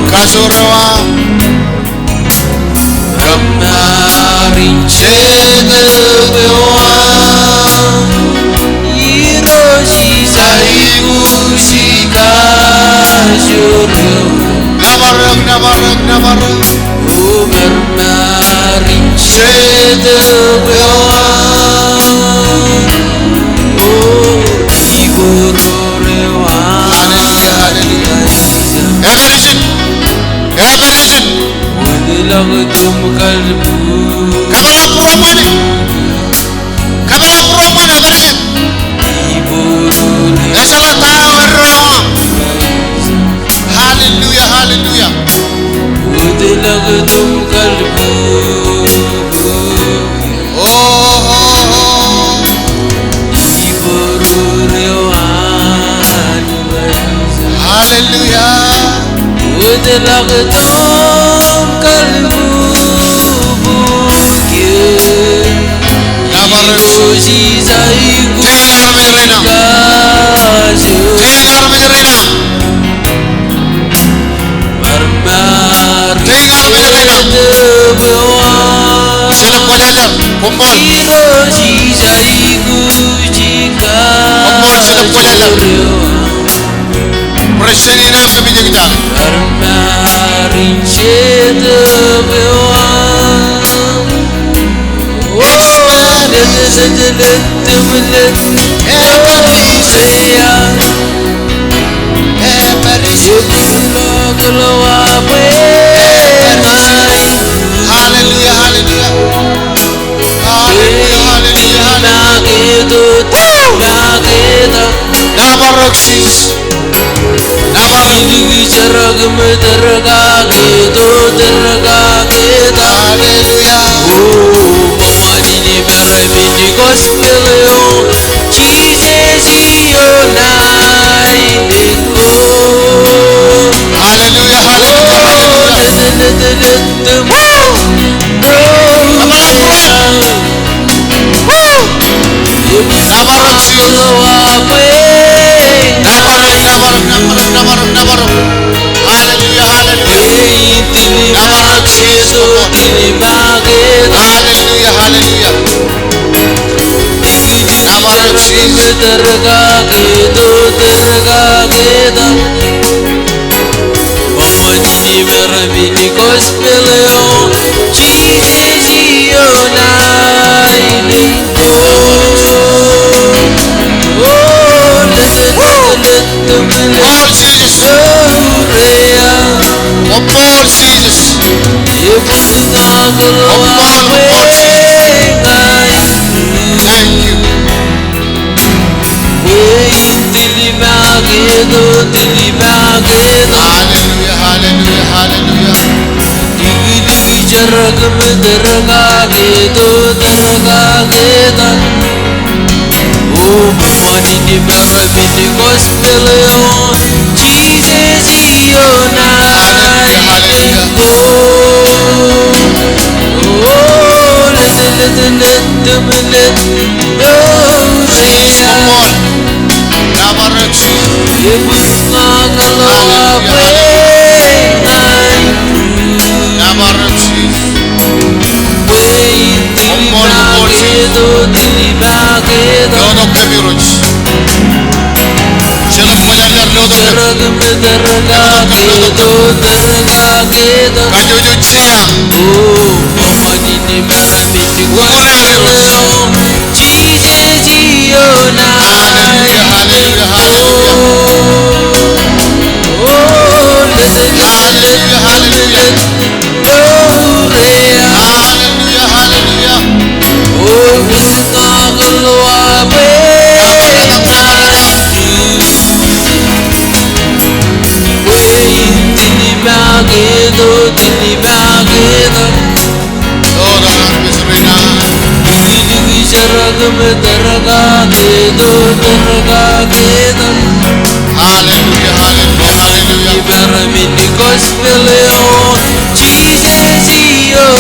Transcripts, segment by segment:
Kasurawa Ramarin Chedewa Hiroshi Saigu Shikashuru Nabarang Ramarin Chedewa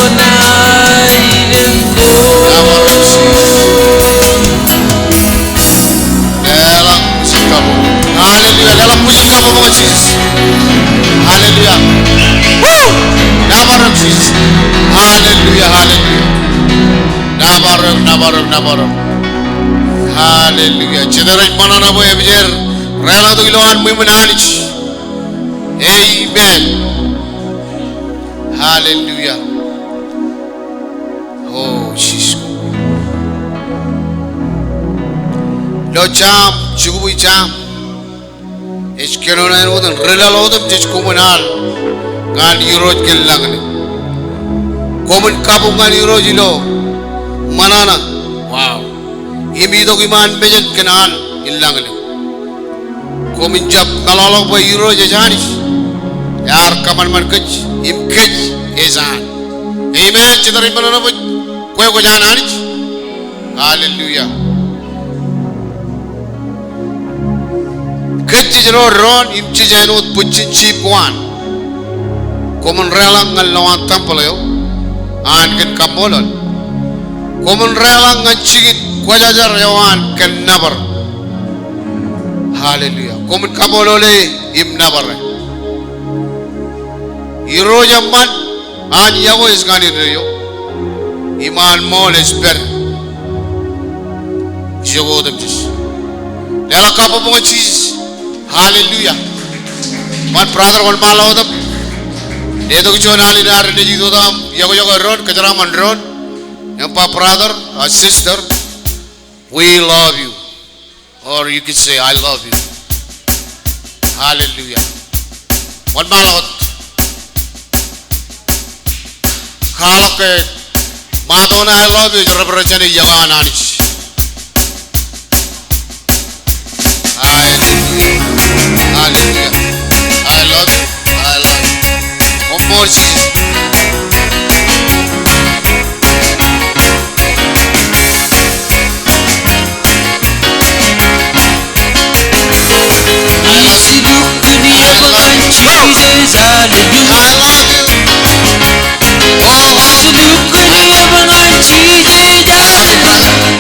Hallelujah. Nabaron. Hallelujah. Generate manana boy abjer. Rela to giloan muimananich. Amen. Hallelujah. Oh, Jesus. Lo jam, chugu jam. Eskeno na udan rela lo udam jes kumanal. Ngan yuroj kellangne. Komun kabu ngan yuroj ilo. Manana. Wow. Imido giman bejen kenal illangne. Komun jab kalalo boy yuroj janis. Yar kaman man kech im kech ezan. Amen. Chidari manana boy koy ko jananich. Hallelujah. Kecil ron imci janut pucin chip kuan. Komun relang ngal lawan tampal yo. An ken kamolon. Komun relang ngal cigit kwajajar yawan ken nabar. Hallelujah. Komun kamolole im nabar. Iro jamman an yawo isgani reyo. Iman mol esper. Jogo demjis. Lela kapo bunga cheese. Hallelujah. Man brother wal malo dam. Edo kicho nali na rene jido dam. Yago ron kajara man ron. Yampa brother or sister, we love you. Or you can say I love you. Hallelujah. Wal malo. Kala ke madona I love you. Represent yago ananish. Hallelujah. I love you. One more season. Easy look when you ever like Jesus, hallelujah. I love you. Easy look when you ever like Jesus, hallelujah.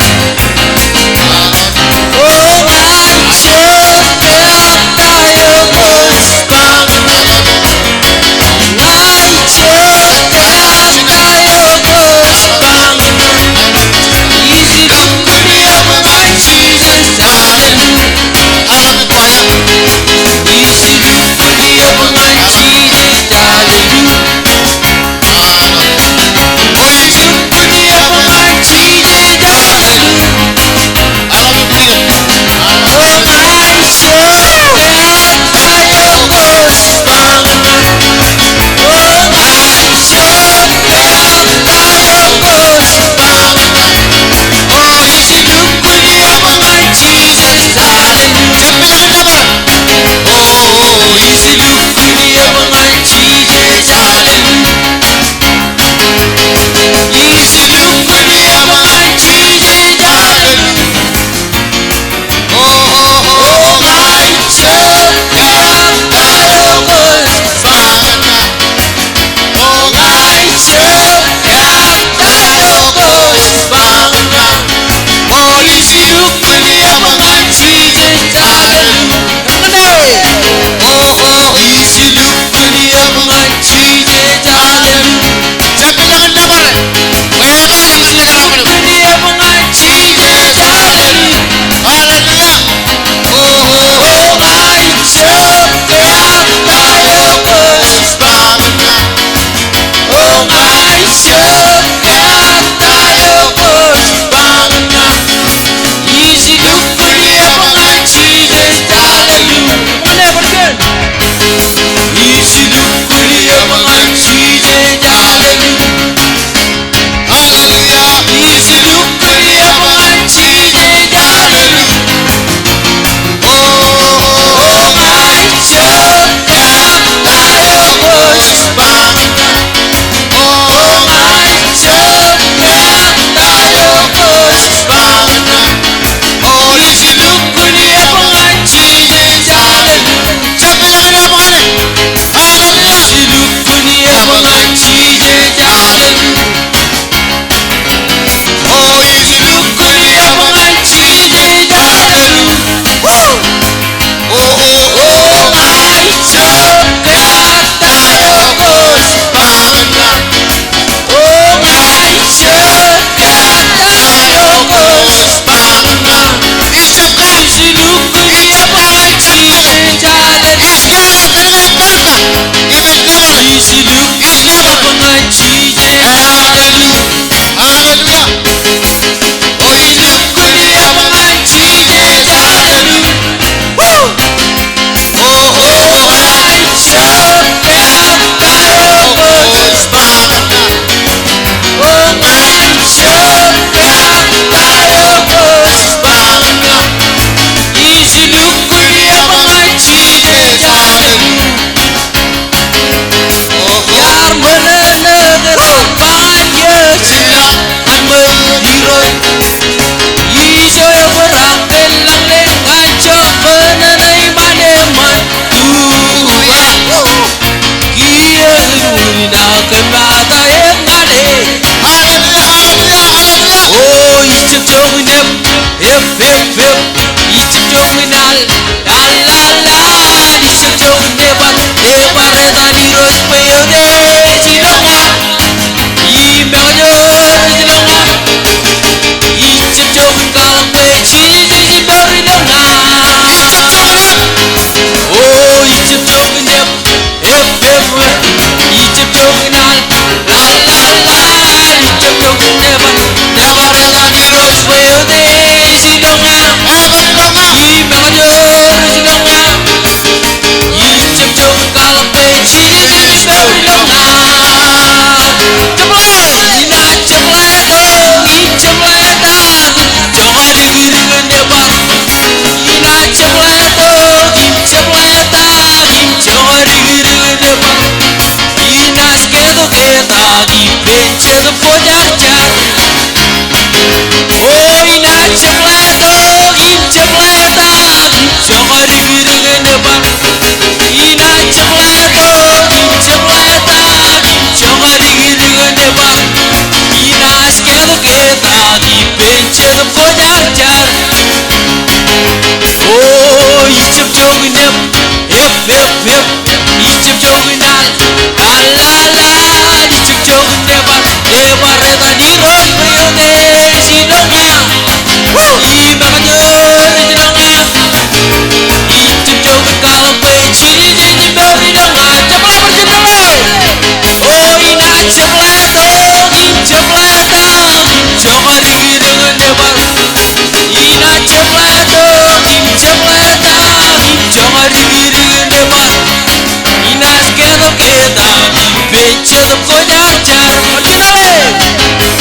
peche the pojajar Odinale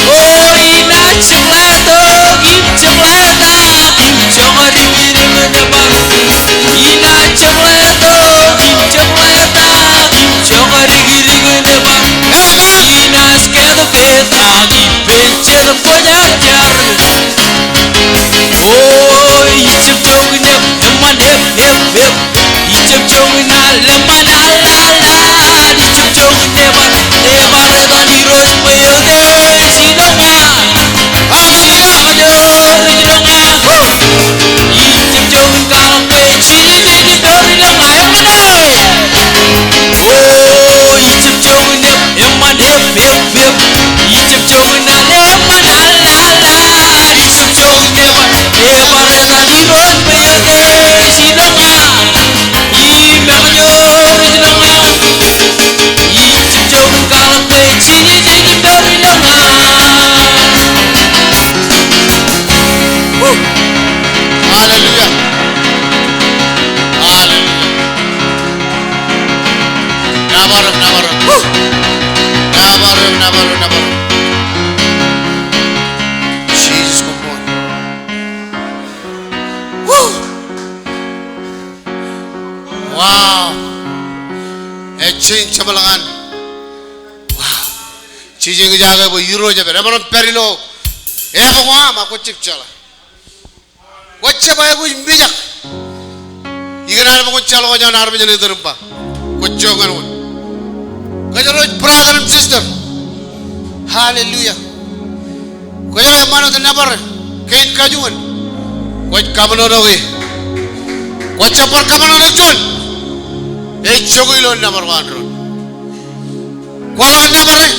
Oh ina chengleto Gip chengleta Gip chongari giring depan Ina chengleto Gip chengleta Gip chongari giring depan Ina skedo beta Gip peche the pojajar Oh icem chong nyep Eman hep hep hep Icem chong na leman ala ala Icem chong neman Eman edan hiros peyode Sinonga Sinonga Icem chong kalang peci Di dori lang ayam menai Oh icem chong nyep Eman hep hep hep Icem chong na leman ala ala Icem chong neman Eman edan hiros peyode Sinonga Hallelujah. Hallelujah. Nabaram, nabaram. Nabaram, nabaram, nabaram. Jesus, come on. Woo. Wow. Change chamalangan. Wow. चीजें की जागे वो euro जब रबरम पेरिलो एक वहाँ माको chip चला वच्चे bye कुछ मिजा इगराल माको चलो वजह नार में जने दरपा कुछ जोगन वो कजरो प्रागरम सिस्टर हालेलुया कजरो मानो तो नबर कहीं काजुन कुछ कमनो रोगे कुछ पर कमनो नहीं चुन एक चोगुलो number one row Cola number है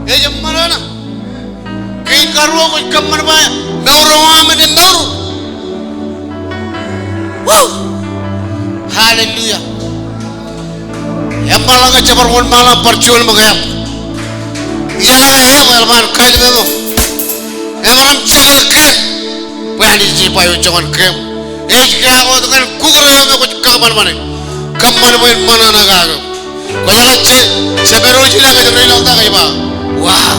ये जब मरा ना कहीं करो कुछ कम मर पाए मैं उड़वा में दिन नौर वो हालेलुया ये माला का चबर वन माला परचूल में गया ये लगा है वाल मान काज में वो ये मालूम चले के पहली चीज पायो चवन के एक क्या वो तो कर गूगल में कुछ काम बने कम मन में मना ना गाओ कोई अच्छे चबरोजी लगा जब नहीं लगता कहीं बा वाह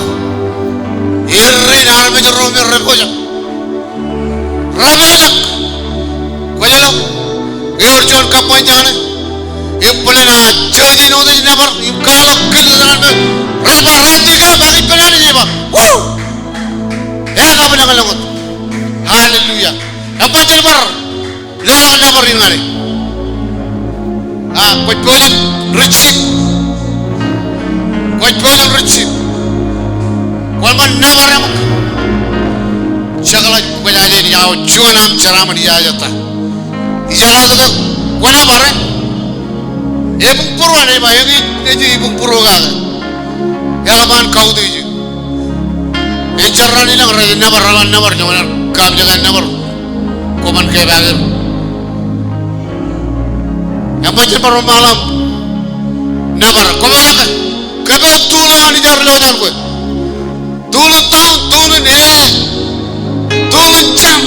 इर्रे नाल में जो रूम में रखो जा रामेलक कोई लोग ये और जोन कब पहुंच जाने ये पुले ना चर्जी नोटे जिन्हें पर ये काला किल जान में रामा राजी का बाकी पुले नहीं जेबा वो ये कब लगा लोगों हालेलुया अब चल पर लोग ना पर रिंगाले कोई पुले रिची कोई पुले Richie Walman nabaram Chagala bajane diao chuanam charam diya jata ijala to wala bare ebung purwa nei ba egi eji ebung purwa ga yalaban kau diji en charrani na re nabar jona kam jaga nabar koman ke bagar yamba che par malam nabar koman kebe tula ni jar lo jan ko Tulen tahun, tulen tulen jam.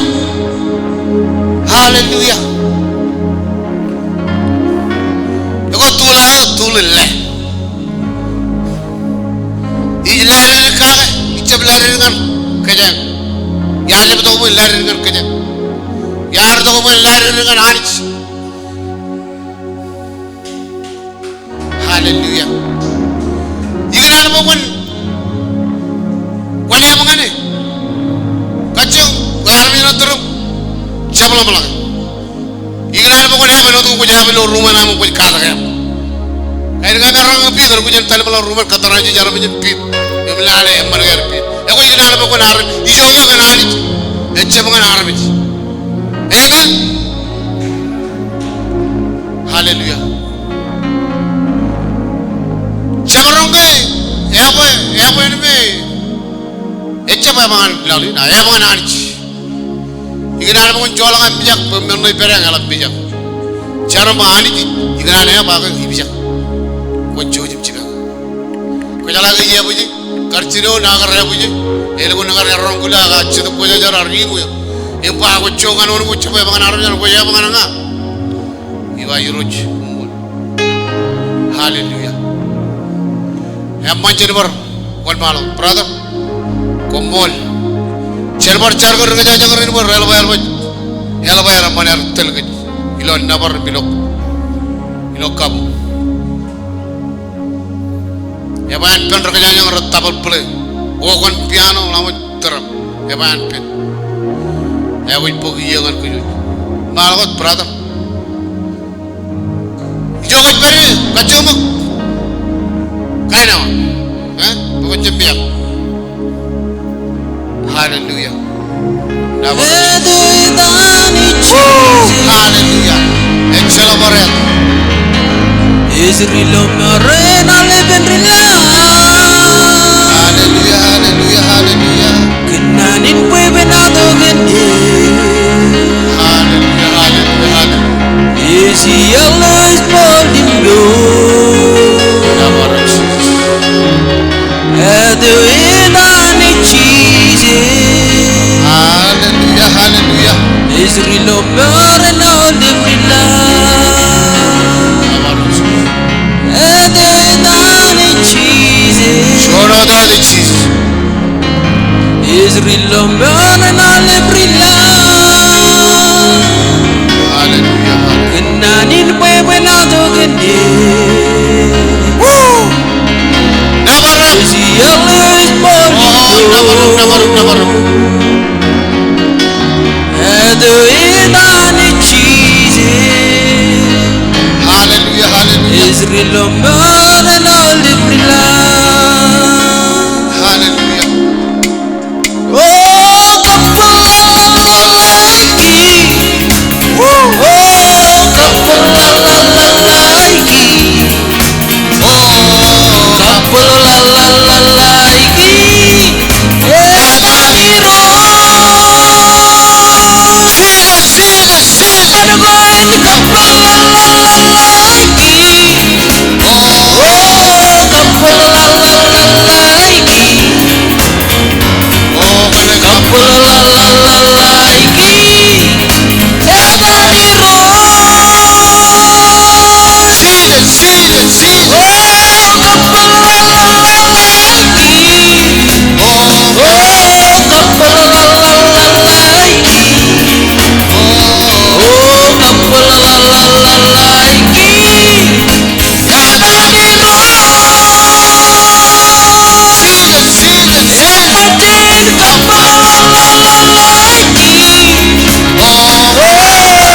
Haleluya. Ego tulen leh. Ijlarin kaga, ijablarin kan kajan. Yaar jab to mo larin kan kajan. Yaar to mo larin kan hanis. Haleluya. Igran mo kon Wali apa ngane? Kacang, garami na terus, siapa lama lagi? Ikan apa kau lihat betul? Kau jawab lo rumah nama kau kata kaya. Kaya kan orang ngapi, terus kau jangan tanya malah rumah kata raja jalan macam pit, yang melale yang mana kaya pit. Aku ikan apa kau narik, hijau apa kau narik? Siapa kau narik? Kan? Haleluya. Siapa orang kaya? Apa ini? Echa ba mangan lali na ya mangan archi igana mo jola ngam bijak pemno pere ngala bijak charo ma ani igana ne ba ga bijak ko jojim chiba ko jala ga ye buji karchiro nagar re buji elgo nagar rong kula ga chido ko jara ri mu e ba ko chogan on ko chiba mangan aru ko ya mangan nga iwa yuruj haleluya Emanjini bar kon malo brother komol cerbar chargar ga jagar ni bar rel bayar manar tel ga ilo nabar bilok kam eban pen ga jagar tabal play o kon piano lamo teram eban pen ewi pogi yagar ku malo brother jogat beri kacumuk kaina bukan jembiak hallelujah hallelujah excel moret Israel marena lebenrila hallelujah hallelujah hallelujah kenanin puebenado gende hallelujah hallelujah hallelujah isi Allah is boldindo Adonai Jesus hallelujah hallelujah Israel marena lebenrila Adonai Jesus shoro da de Jesus Israel marena lebenrila hallelujah kenanin puebenado gende nabar isi Allah is nabar Adonai Jesus hallelujah hallelujah Israel marena lebenrila hallelujah Oh, kapalalaiki. Oh, kapalalaiki. Kapalalaiki. Edaniro. Adagoin kapalalaiki. Oh, kapalalaiki. oh mana Kapalalaiki. Edaniro. Sile Oh, kapalalaiki. oh Kapalalaiki. Oh, kapalalaiki. Edaniro. Edin kapalalaiki. Oh, kapalalaiki.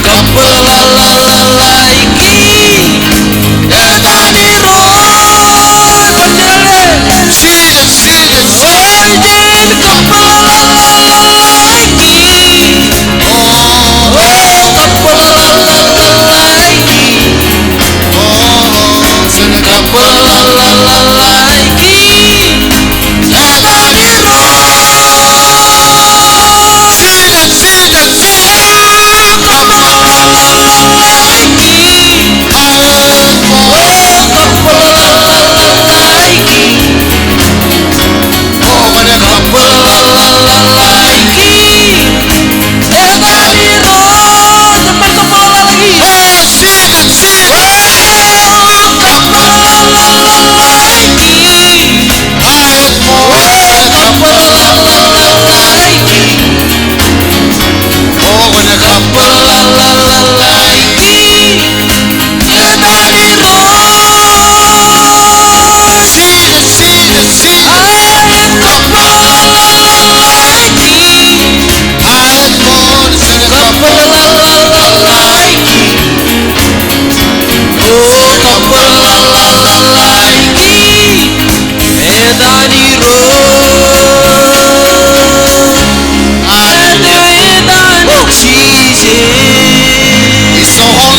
Kapalalaiki. Edaniro. Ojale. Edin kapalalaiki. Oh, kapalalaiki. Kapalalaiki. Edaniro. Israel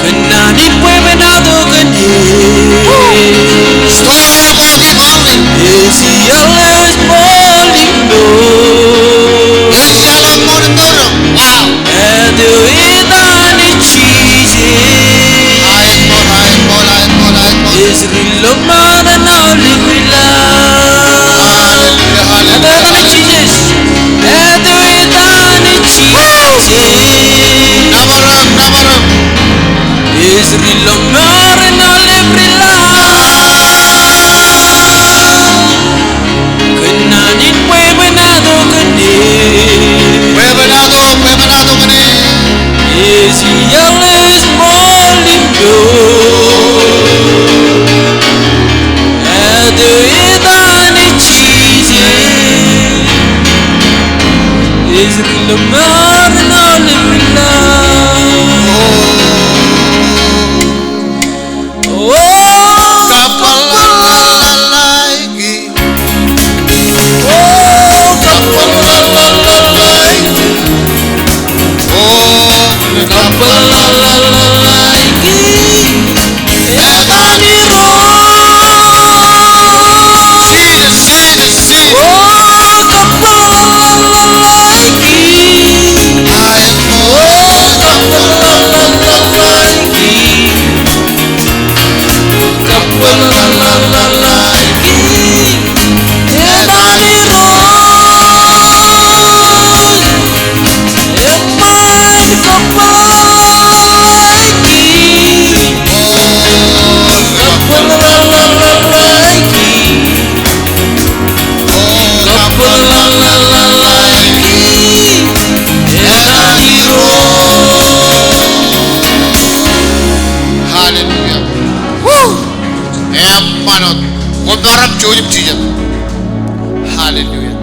kenanin puebenado gende isi Allah is boldindo Adonai Jesus Israel marena lebenrila Hallelujah. Emanot. Kodaram çocuk çiğ. Hallelujah.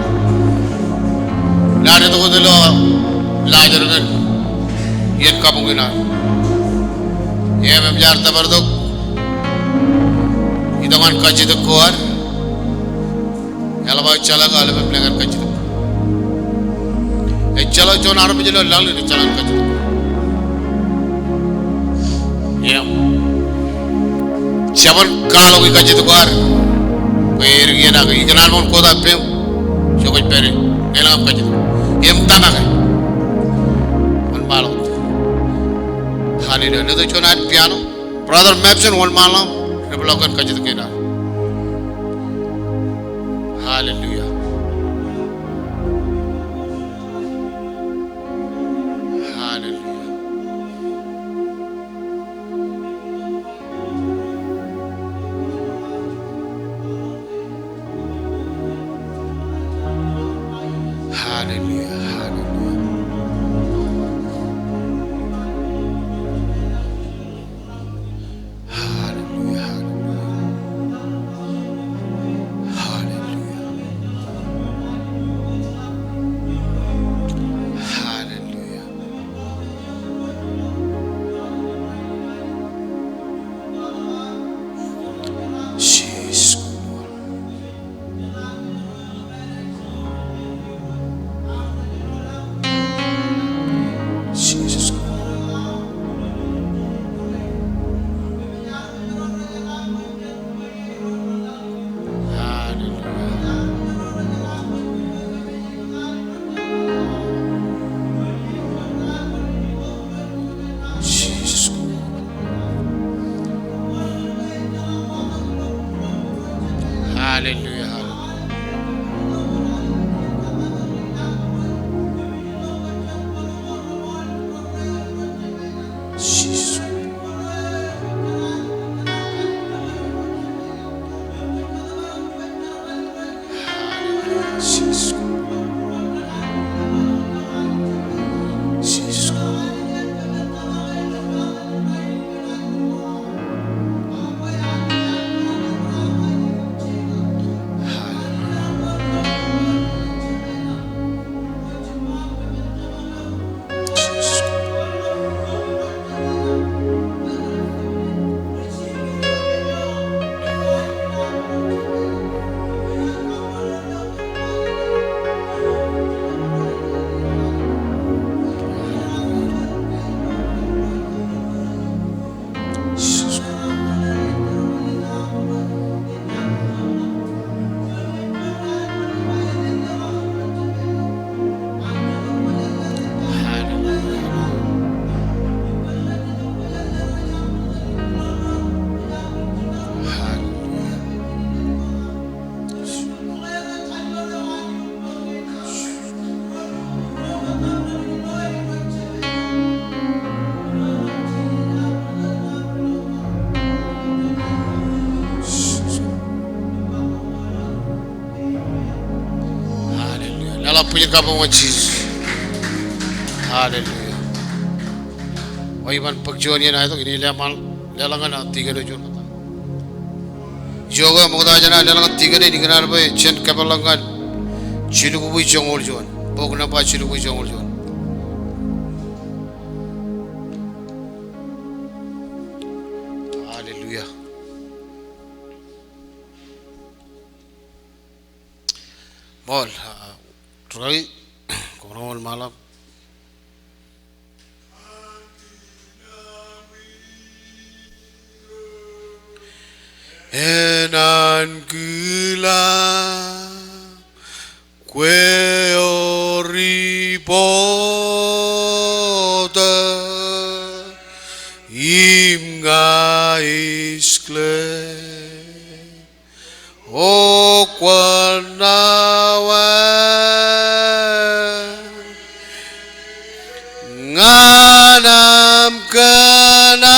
Lanet odelo lajargan yen kapungina. Em yarta bardok. Idaman kacida kuar. Yalaba chala galebe plegar kacida. Chala jon arab jelo lalu chala kacida. Em. Chaban kalau kacida kuar. Kayak gini nak, ikan almond koda pem, coba peri, elang apa gitu, em tanah kan, one malam, Hallelujah, itu cuma ada piano, brother Mapson one malam, rebelakan kajitu kena, Hallelujah, Hallelujah. Hallelujah, hallelujah. Hallelujah, hallelujah. Hallelujah. Hallelujah. Jesus. Jesus. Jesus. Hallelujah. Jesus. Jesus. Jesus. Allah punya kamu Jesus. Hallelujah. Waiman pagjuan yan itu ini lelangan tiga dojon. Joga muda jana lelangan tiga ni dikenal bayi cent kapalangan ciluku bui jongol juan. Pokoknya apa ciluku bui jongol juan. Hallelujah. Mol, Troy, como malam. enan gila queori boda im iskle o kwanawa nganam kanan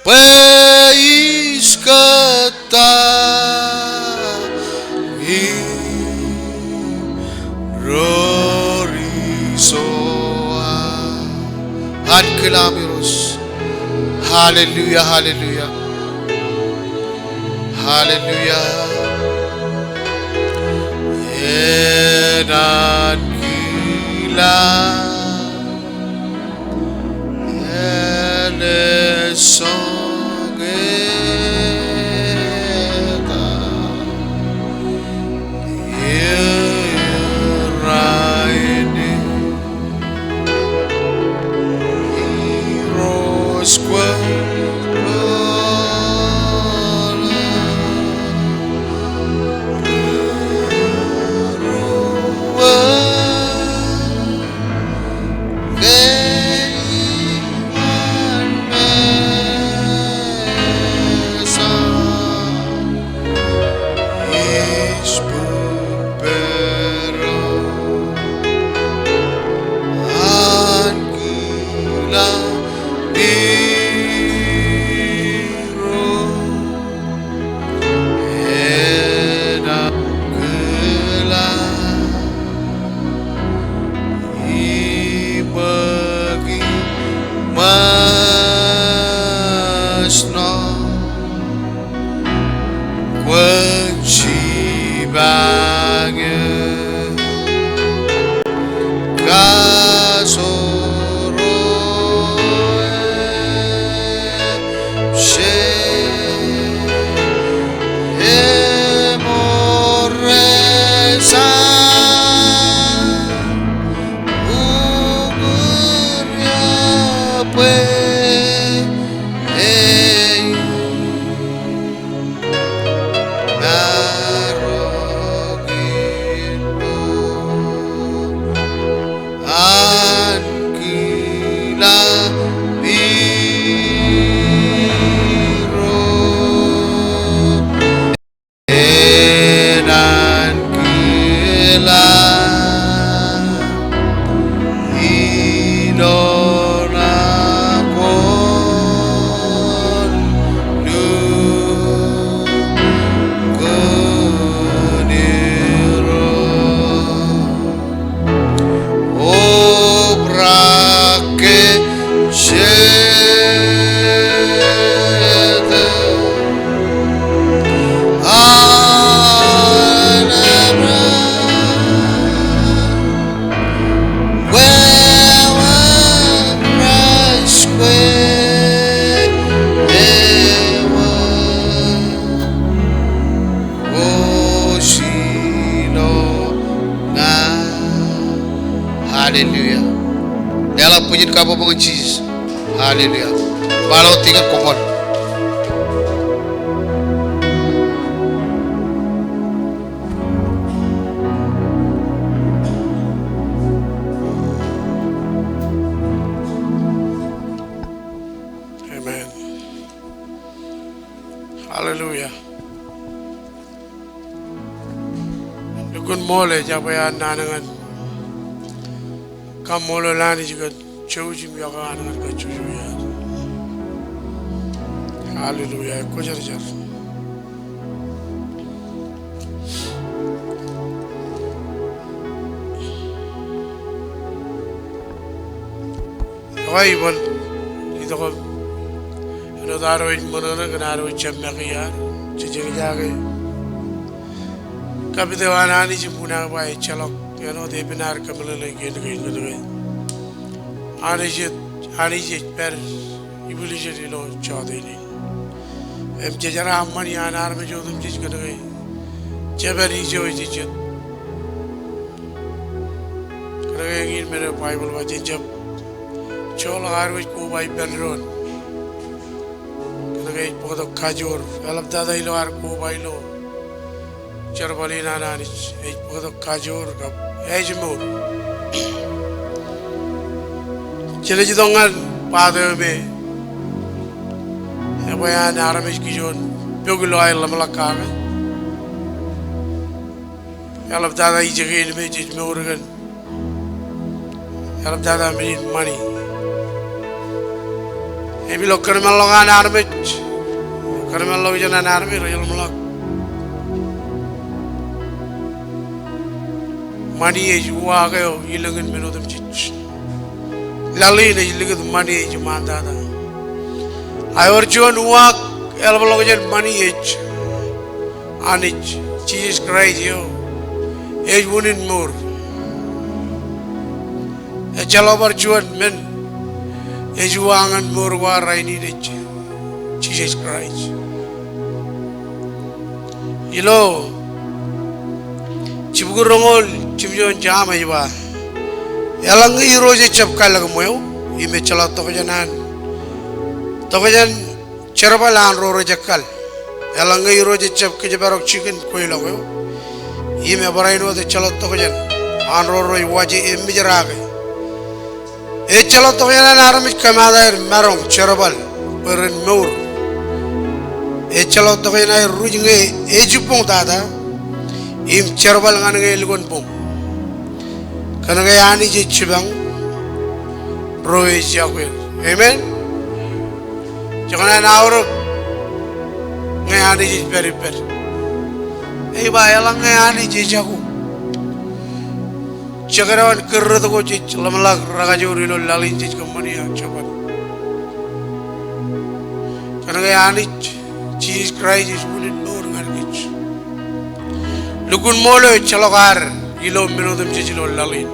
peis kata rorisoa han kilamiros. Hallelujah, hallelujah, hallelujah. Enan gila elesongeta iraini irosqua Hallelujah. Ela punya kamu mengecis. Hallelujah. Balau tinggal komon. Amen. Hallelujah. Dukun mole jabaya nanangan. Kamolo lani juga chojim yaga nangan ka chojuya. Hallelujah. Ko jar jar. Wai bon itu ko ino daro in monona ganaro chammakiya chijing jage. Kapite wanani jimpuna bai chalok ino de binar kamale gen gen. Anijit per ibulishe ilo chaudini. Em jara ammani anar me jodum jiz gane. Jabari jo jijit. Kare ngin mere Bible wa jab chol har wich ko bai benron. Kanagay pagod kajor. Alam tada ilo arko ba ilo. Charbali na nanis. Ay pagod kajor kap. Ay jemur. Chile jidongan pada me. Ebayan aramis kijon. Pyogulo ay lamalaka. Alam tada ijagin me jemurgan. Alam tada me money. Ebi lo kermal lo kan armit, kermal lo jalan armit royal mulak. Mani eju wa kayo ilangan menodam cich. Lali ne ilangan mani eju manda da. Ayor juan wa elab lo jalan mani eju, anich Jesus Christ yo, eju unin mur. Ejalabar juan men. Ejuangan murwa raini dech Jesus Christ. Ilo cibugurongol cibjon jam aywa. Yalang iroje chapkal lagmoyo ime chala tokajan cherabalan roro jakal. Yalang iroje chap kejabarok chicken koilago ime baraino de chala tokajan an roro waje imijaraga. Echalo toyana naramich kamada marong cherobal perin mur. Echalo toyana rujinge ejupong tada im cherobal ngange ilgon pong. Kanage ani je chibang roe jakwel. Amen. Jangan naur ngani je periper. Eba yalang ngani je jaku. Cakarawan kerja tu kocik lamalag ragajuri lo lalin cik company yang cepat. Karena gaya anik Jesus Christ is bunin nur ngargich. Lukun molo calokar ilo menodem cik lo lalin.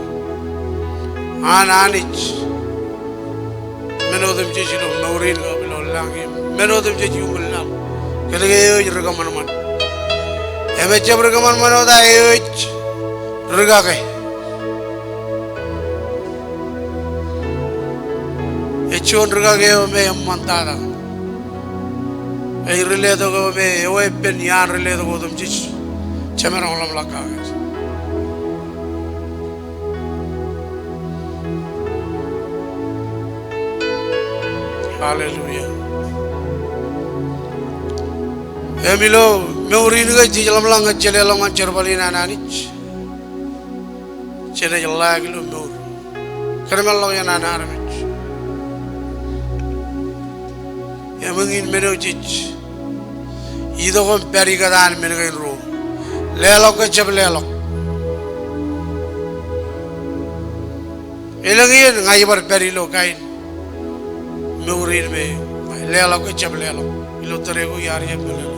Anik menodem cik lo nurin lo langim. Menodem cik umul lam. Karena gaya ragaman man. Emet jab ragaman man oda ragakai. Echon ragageo me mantada. Ei riledo go me oe pen yan riledo go dum chich. Chamera holam laka. Hallelujah. Emilo me urin ga jilam lang chele lang cherbali na nanich. Chele jalla gilo me ur. Kermal lo yan anarmich. Emangin menojich, itu kan perikadan menegin ro, lelok ke cep lelok. Elangin ngaji bar perilo kain, mengurin me, lelok ke cep lelok, ilo terego yari yang belelo.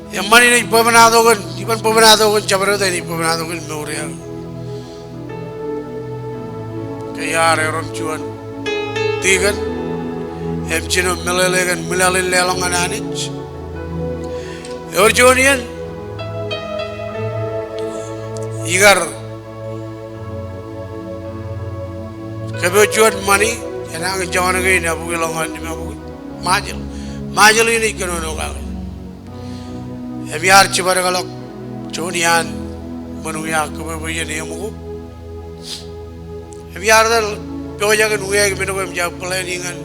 Yang mana ini pemenado kan, iban pemenado kan cabaru tadi pemenado kan mengurin. Kaya orang cuan, tigan, cino melelegan melalui lelangan anich. Orang cuan yan, igar, kebetulan money, yang jangan lagi ni abu lelangan ni abu majel ini kena nolak. Biar coba kalau cuan yan, manusia kebetulan ni amu. Biar dah pelajar kan uya ke mana pun jauh pelajaran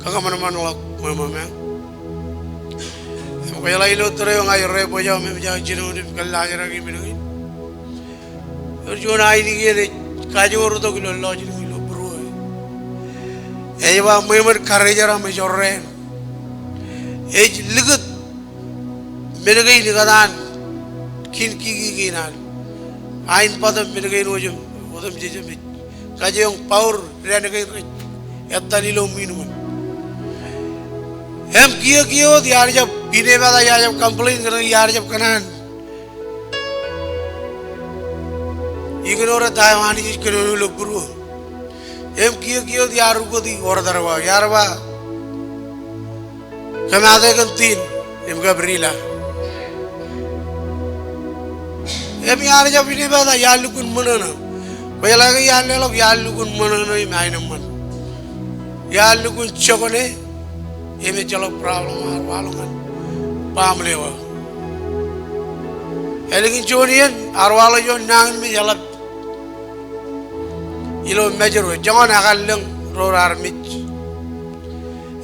kakak mana lak mama. Kalau lagi lo terus orang ayah pelajar macam jauh jenuh ni kalau ajar lagi mana ni. Orang ini ni kaji orang tu kalau laju ni lo bro. Ewa memang kerja ramai jorren. Lihat mana ni kadang kinan. Ain pada mana ni wajib. Odam jeje me kaje yung power rene kay yatta ni lo minuman hem kiyo yaar jab bine wala yaar jab complain kar yaar jab kanan ignore ta wani ji kero lo puru hem kiyo yaar ko di or darwa yaar ba kamade kan tin em gabrila em yaar jab bine wala yaar lukun munana Bayalaga yallo yallugun monono imainamman. Yallugun chokone eme chalo problem arwalungan pamlewa. Elegin jonian arwalo jon nang mi jalap. Ilo majero jangan akaleng rorar mich.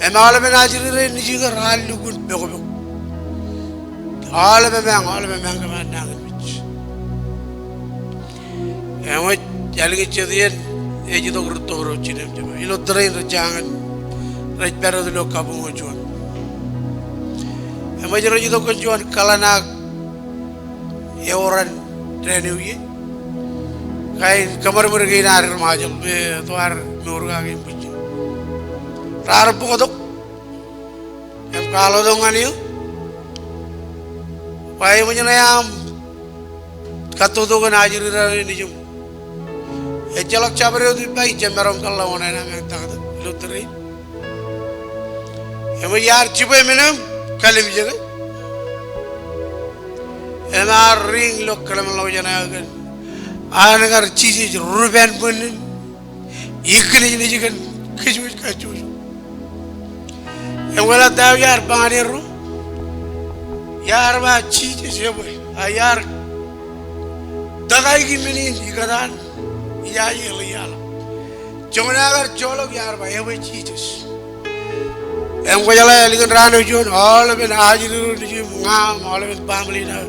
Emale menajiri nijiga rallugun bego. All of them nang mich. Emot jalingi chedian eji to grutoro chinem jama. Ilo train rajangan raj pero dilo kabungo juan. Emot jero jito konjuan kalana euran trainui. Kain kamar murgi narir majul be tuar murga gin puji. Rar pukodok. Em kalau dongani Pai menyenayam katutu kan hajir rani nijum. Ecalak cabre udah pai cemerom kalau mana nama yang tak ada luteri. Emu yar cipai menam kalim jaga. Emar ring lok kalam lau jana kan. Anak cici ruben punin. Ikni jadi kan kejuj kejuj. Emu kalau tahu yar panganiru. Yar ba cici siapa? Ayar dagai gimana ikadan ya yela. Jangan agar colok yar ba ewe cici. Em ko jala ligan rano jon all ben hajiru ni ngam all ben family na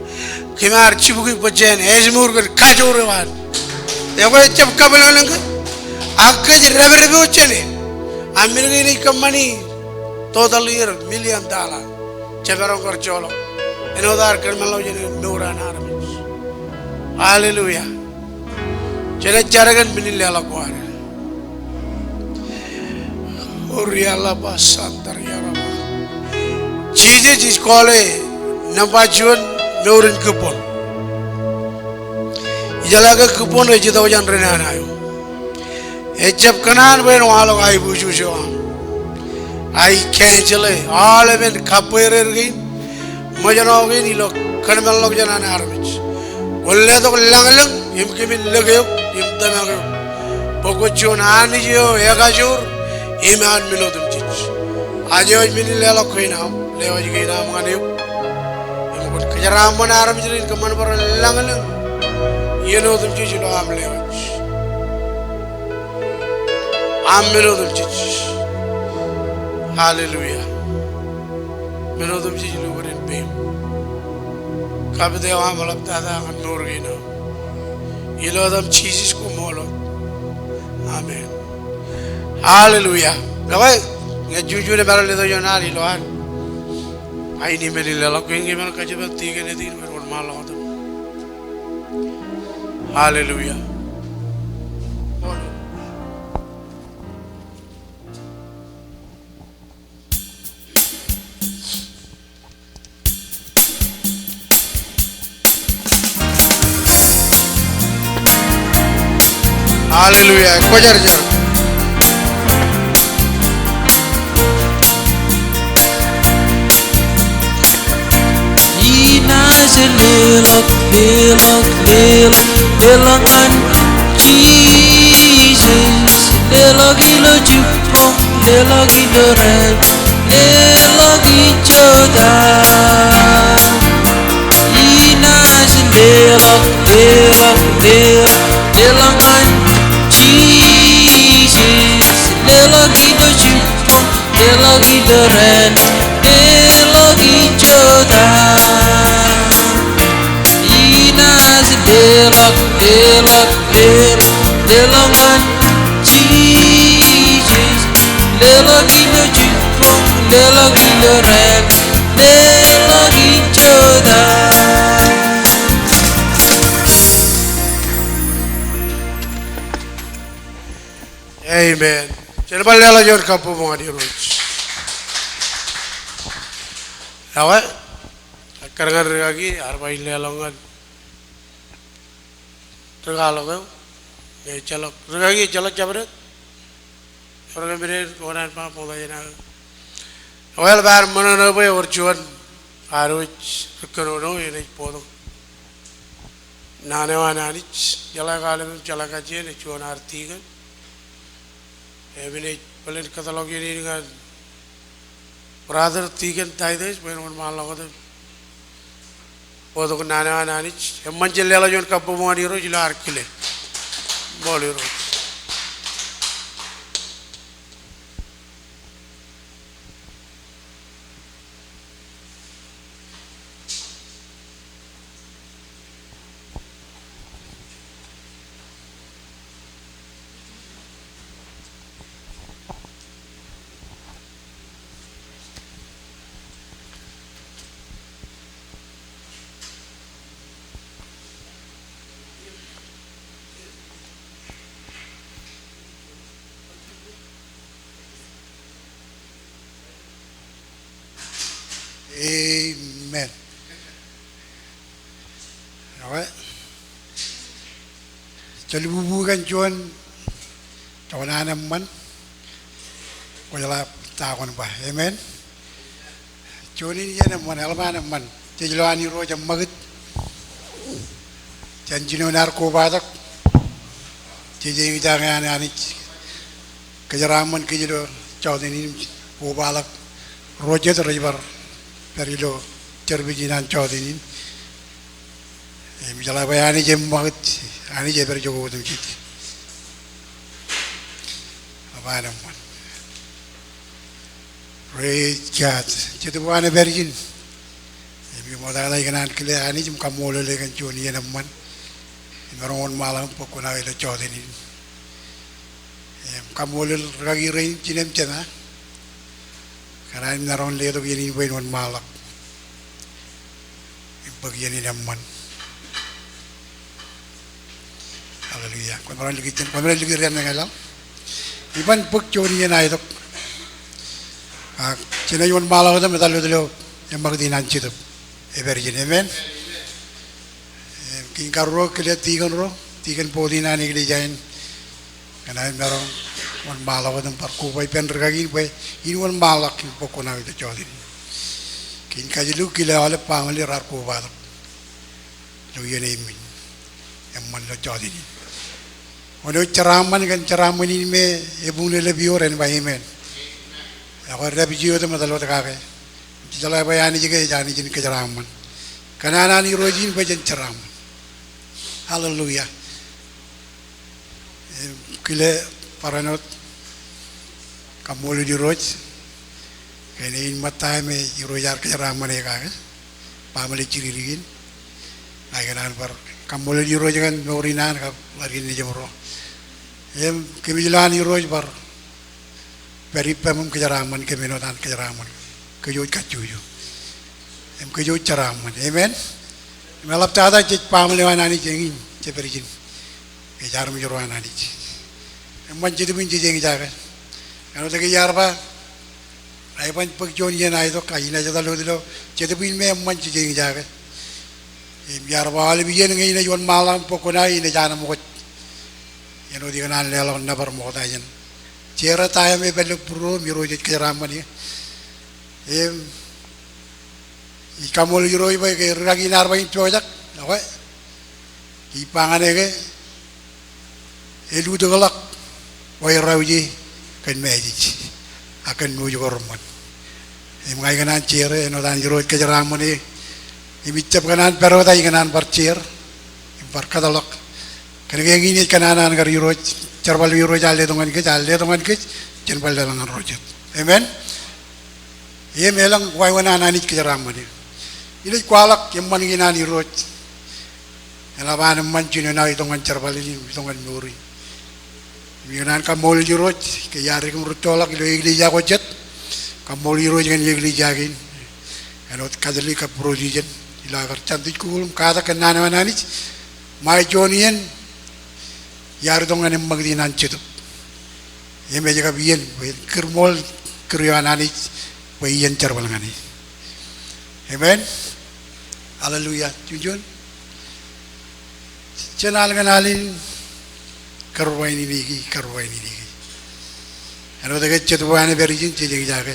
kimar cibuki bajen ezmur kan kajur wan. Em ko cep kabel lang agaj rebe rebe uchene. Amir ini company total year $1,000,000 cebarong kor colok. Enodar kermalau jadi nuran aramis. Hallelujah. Jadi jaragan binil ala kuar. Uriala basantar ya Rabbi. Cici kole nampajuan nurin kupon. Ijalaga kupon aja tahu jangan renah ayo. Ejab kanan ben walong ay buju siwam. Ay cancel all ben kapuerer gin. Majanogin ilo kanmal log jana na armich. Wolle to langlang im kimin lagyo im tamagyo. Pogochon anijyo egajur iman milodum chich. Ajoj minil lela koina lewaj gina mangane. Im kot kajaram mana armich rin kaman par langlang. Yelodum chich lo am lewaj. Am milodum chich. Hallelujah. Milodum chich lo berin bem. Kabe dewa malap tada kan nur gina. Ilodam chizis ko molo. Amen. Hallelujah. Gawai nge juju ne baral ledo jonar iloan. Ai ni meli lelo ko ingi mel kajiba tiga ne din mer mal hoda. Hallelujah. Hallelujah. Kojar jar. Lelok, lelok, lelok, lelangan Jesus. Lelok ilo jupong, lelok ilo ren, lelok ijoda. Inas lelok, lelok, lelok, lelangan Jesus. Lelok ilo jupong, lelok ilo ren, lelok ijoda. Delok, delok, delok, delangan Jesus. Delok ilo jupong, delok ilo ren, delok ijoda. Amen. Coba lihat lagi kapu bunga di rumah. Awak, karangan lagi, arbain lelangan. Regalo kan, celok, regagi celok cabret, orang bener orang apa pola jena. Awal bar mana nabe orjuan, harus kerono ini potong. nanewananich jalagalim jalagajen chuan artigan evine palen katalogi ni gan brother tigan taides ben on malagode podok nanewananich emmanjella jon kabbo modiro jila arkile boliro Amen. Alright. Jadi bubukan cuan cawana naman wala takon ba. Amen. Cuan ini yan naman alma naman. Jadi lo ani ro jam magit. Janjino narko badak. Jadi kita ani kejaraman kejado cawan ini bubalak rojet ribar. Perilo cerbijinan cawadinin, misalnya bayani jem banget, ani jem berjogo betul kita. Apa nama? Praise God. Jadi bukan berjin. Ibu modal lagi kan kile ani jem kamu lele kan cuani ya naman. Merongon malam pokoknya itu cawadinin. Kamu lele lagi rain cinem cina. Karena ini naron ledo begini bukan malak, bagian ini naman. Haleluya. Kau orang lagi rian mengalam. Iban puk curi yang naik tu. Cina yon malak tu metal tu yang bagian nanti tu. Everjin, amen. Kingkar roh kelihat tigan podina ni kelihatin. Karena ini naron wan malak tu parku bayi pendergagi bayi ini wan malak ini pokoknya itu jadi kin kajilu kila oleh pamali rarku badak lu ini min yang mana jadi ini ono ceraman kan ceraman ini me ebune lebih orang bayi men aku ada video tu masalah tu kakek jalan bayani juga jangan izin ke ceraman karena anak ni rojin bajan ceraman haleluya kila paranot kamu di roj, ini mata me rojar kejarah mana kan, pamali ciri rigin, agan bar kamu di roj kan norinan kan lagi ni jemro, kebijalan di roj bar, beri pemum kejarah mana kemenotan kejarah mana, kejut kacuju, kejut kejarah mana, amen, melap tada cek pamali mana ni cengin, ceperijin, kejar menjuruh mana ni, jadi pun cengin jaga. Kalau tak kaya apa, ayah pun pekjon je na itu kaya na jada lo dilo, jadi pun me amman cije jaga. Biar apa lebih je nengai na jual malam pokoknya ini jangan mukot, yang lo dikenal lelak nabar mukot aja. Cera tayam me belum pro mirojit keraman ya. Kamu lu juroi baik ragi narba itu aja, apa? Ipangan ege, elu tu galak, wai rauji. Kan magic akan menuju korban. Ini mengai kanan ciri, nodan jurut kejeraman ini. Ini cap kanan perwata kanan bercir, berkatalog. Kerana ini kanan agar jurut cerbal jurut jalan dengan ke, cerbal dengan rojat. Amen. Ia melang waiwana anak kejeraman ini. Ini kualak yang mana kanan jurut. Elaban mancina na dengan cerbal ini dengan nuri. Minan kamol jurut, kayari kum rutolak ilo iglesia kojet, kamol jurut kan iglesia gin, anot kadali ka prodigen, ila kercantik kulum kata kenana mananich, mai jonian, yar dongan yang magdinan cetup, yang meja kabian, kermol keryananich, bayian cerbalangani, amen, haleluya, jujur, cenal kenalin. Karwai ini lagi. Ano tak kecet buahnya berijin cijeng jaga,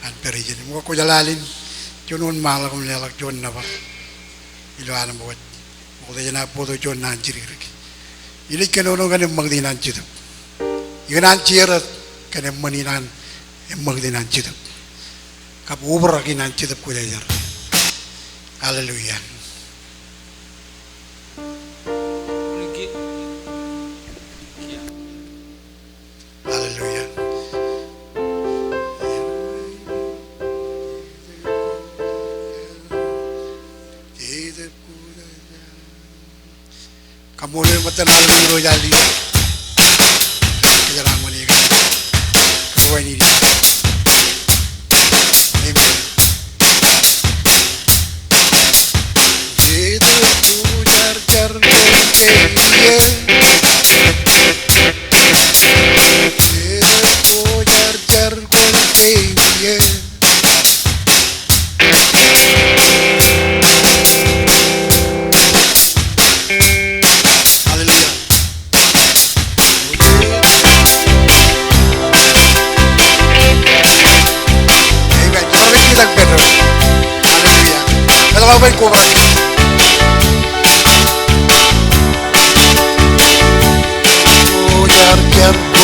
an berijin. Muka ko jalalin, cuman malah kum lelak cuman napa, ilo anam buat, puto jana puto jon nan jiri rek ini kenono kan magdi nan chidu iganan chiera kan mani nan magdi nan chidu kap ubra ki nan chidu ko jajar haleluya haleluya kamu le matan aliro jali jarang mani kan kau ini amen itu pujar jar itu pujar jar Ven cobra oh jar jar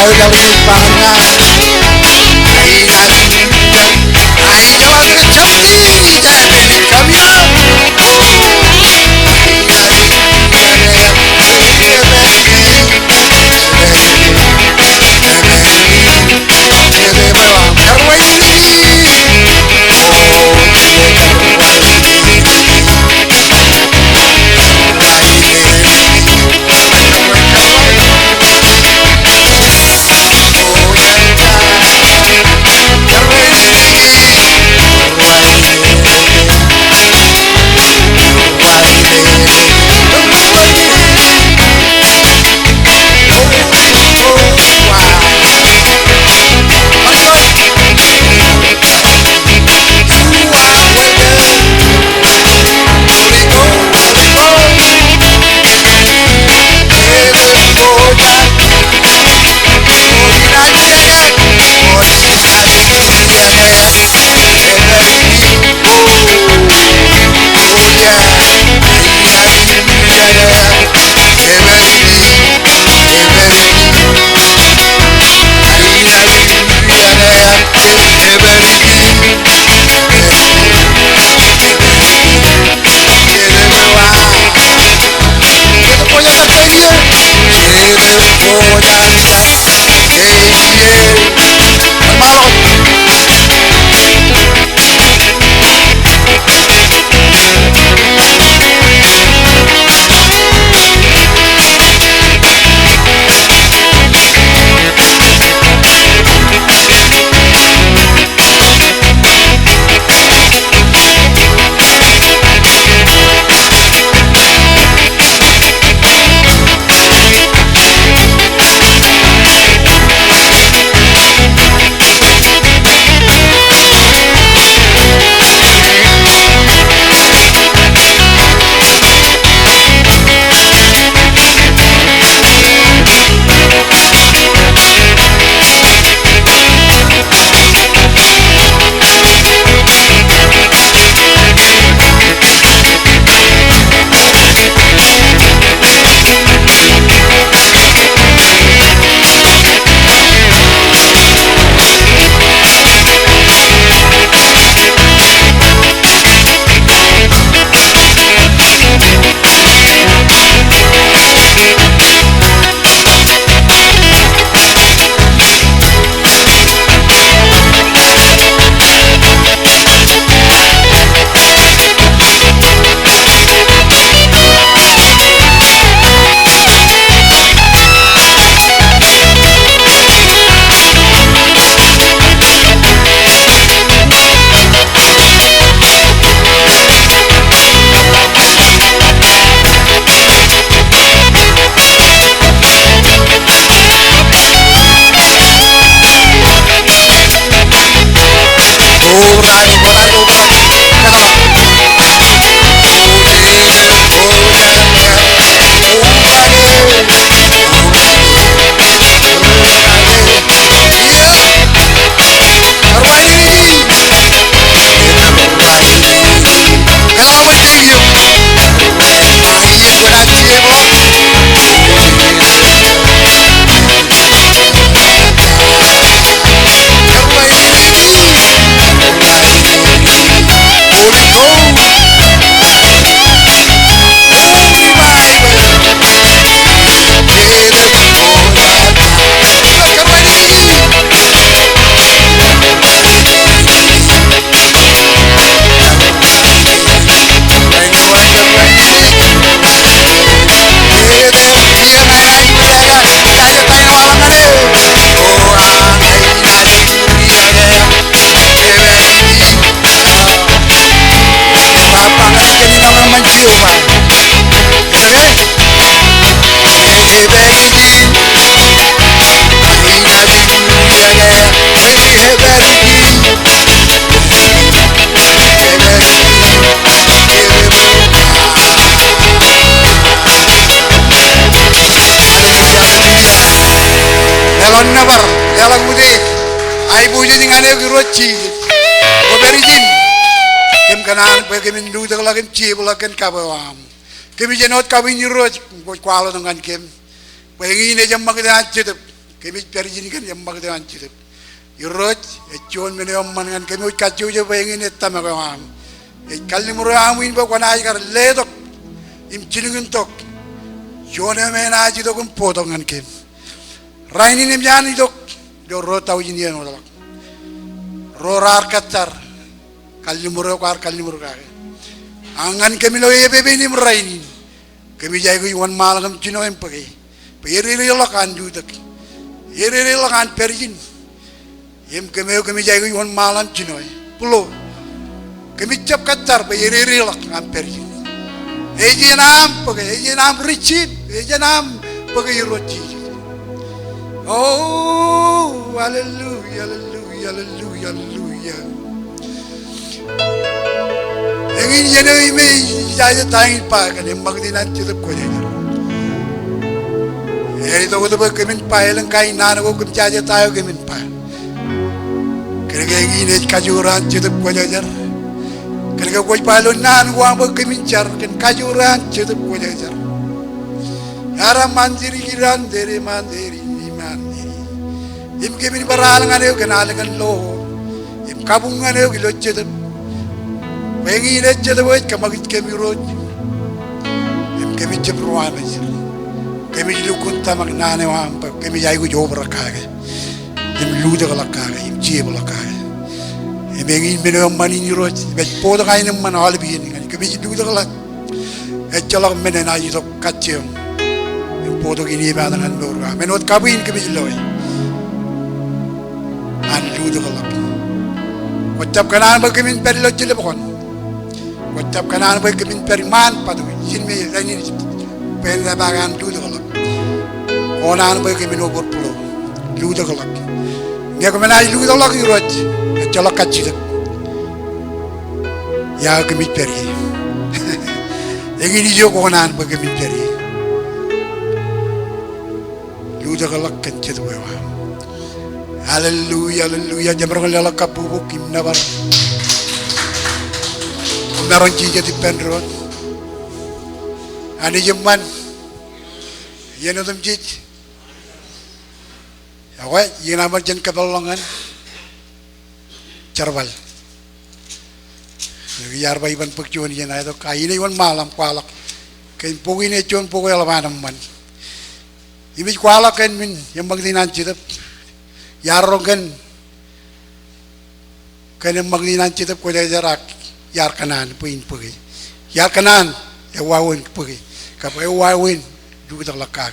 tayo galing pangan. kanan pe kemin du tak lakin ci bulakan kabawam kemi jenot kawin yuro kwalo dengan kem pe ngine jam magda cetep kami pergi kan yang magdan chidap iroj echon mene omman kan kami kachu je bayangin etama kam kalli muru amuin ba kona ay kar ledok im chilingin tok jone mena ji dokun potongan ken raini nim jani dok do ro taw jin yen wala ro rar katar kalli muru ka angan kami lo yebe be nim raini kami jay ko yon malagam chino em pagi pere la kan du tak yere la kan perjin em kami jay ko yon malam chino pulo kami cap katar pere la kan perjin ejenam pagi ejenam richip ejenam pagi roti oh hallelujah hallelujah hallelujah hallelujah engin yene me jaje taing pa kan magdinan chidap ko jaya eri to ko kemin pa elang kai nana ko kum jaje tayo kemin pa kerja engin ej kajuran chidap ko jaya kerja ko palo nan ko ang kemin char kan kajuran chidap ko jaya ara mandiri giran dere mandiri mandiri im kemin baral ngane kenal kan lo im kabung ngane lo chidap pengi ne chede boy kamagit kemi roj em kemi chepruana jir kemi lukun tamak nane wa am kemi jay go jobra kage em lude gala kage em jebla kage em engi meno mani ni roj be podo kay nem man hal bi ni kemi lude gala e chala menen ay to katchem em podo gi ni ba nan lorga menot kabin kemi loy an lude gala ko tap kanan ba kemi perlo chile bokon Wajib kanan baik kemin periman padu jin me lani pen da bagan du de golak onan baik kemin obor pulo du de golak nge ko menay du de golak yuroj cholak kachi ya kemin peri egini jo ko onan baik kemin peri du de golak kan chedu wa hallelujah hallelujah jamro golak kapu kim nabar naron ci jati pendron ani jemman yeno dum ci ya wa yena mar jen kabalongan charbal yar bay ban pek cion yena do kayine won malam kwalak ken pogine cion pogo yala manam man imi kwalak ken min yang magdinan ci dep yarongen ken magdinan ci dep ko jarak yar kanan puin pergi yar kanan ya wawin pergi kapa wawin juga tak lakar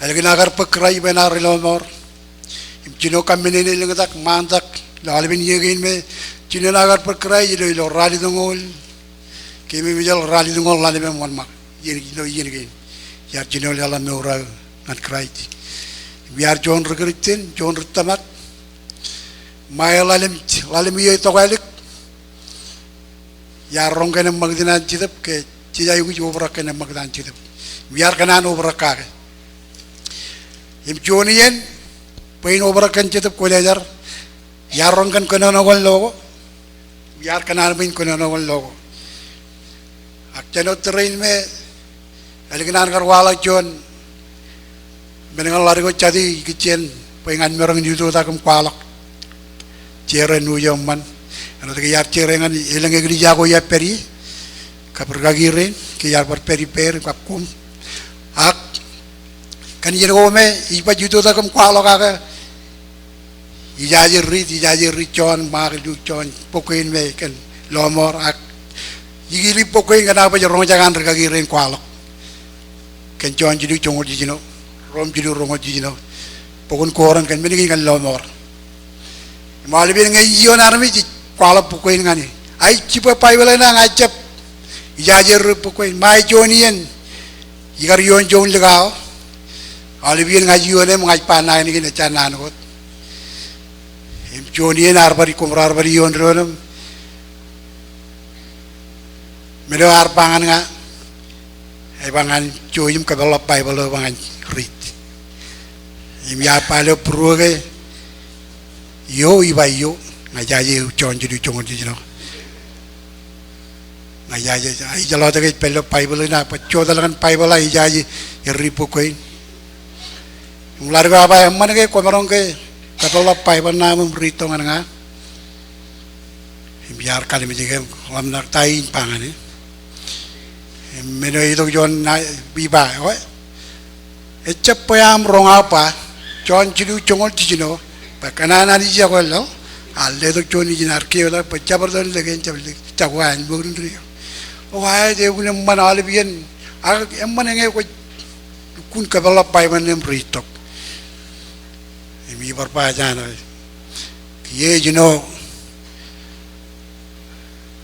lagi nagar pekrai benar lomor cino kami ni lengatak mantak lalu bin yegin me cino nagar pekrai jadi lo rali dongol kami bijal rali dongol lalu bin mon mak yegin yar cino lalu me orang ngat krai biar John regeritin John retamat maya lalu me tokalik ya rongken magdinan chidap ke chijay gu obra ken magdan chidap biar kanan obra ka im chonien pain obra ken chidap ko lejar ya rongken kono no gol logo biar kanan bin kono no gol logo akchano train me alginan karwala chon benengal lari ko chadi kichen pengan merang juto takum kwalak chere nu yomman ano te yar cerengan ilang egri jago ya peri kapergagiren ke yar per peri per kapkum ak kan yero me ipa juto ta kam kwalo ka ijaje ri chon mar du chon pokoin me kan lomor ak yigili pokoin kana pa jero jangan regagiren kwalo kan chon jidu chongol jino rom jidu rongo jino pokon koran kan menigi kan lomor malibin ngai yon armi kwala pukoin ngani ai cipa pai wala na ngajap ijajer pukoin mai jonien igar yon jon legao alibien ngaji yone ngaj pana ni ne chanan got im jonien arbari kumrar bari yon ronam melo arpangan nga ai bangan joyim ka bala pai bala bangan rit im ya palo pruge yo ibayo ngajaje chon jidu chongon jino ngajaje ai jalo take pelo pai bala na pa chodalan pai bala ijaje ripo koin larga apa yang mana ke komerong ke katola pai banam rito nga biar kali menjadi lam nak tain pangan meno itu John biba ecap payam rong apa John cidu congol cino pakanana di jago lo alle to John di narke ola pacabar dan lagi cakuan bukan tu wah dia punya mana alibian emman yang aku kun katola pai banam rito mi berpajan ye jino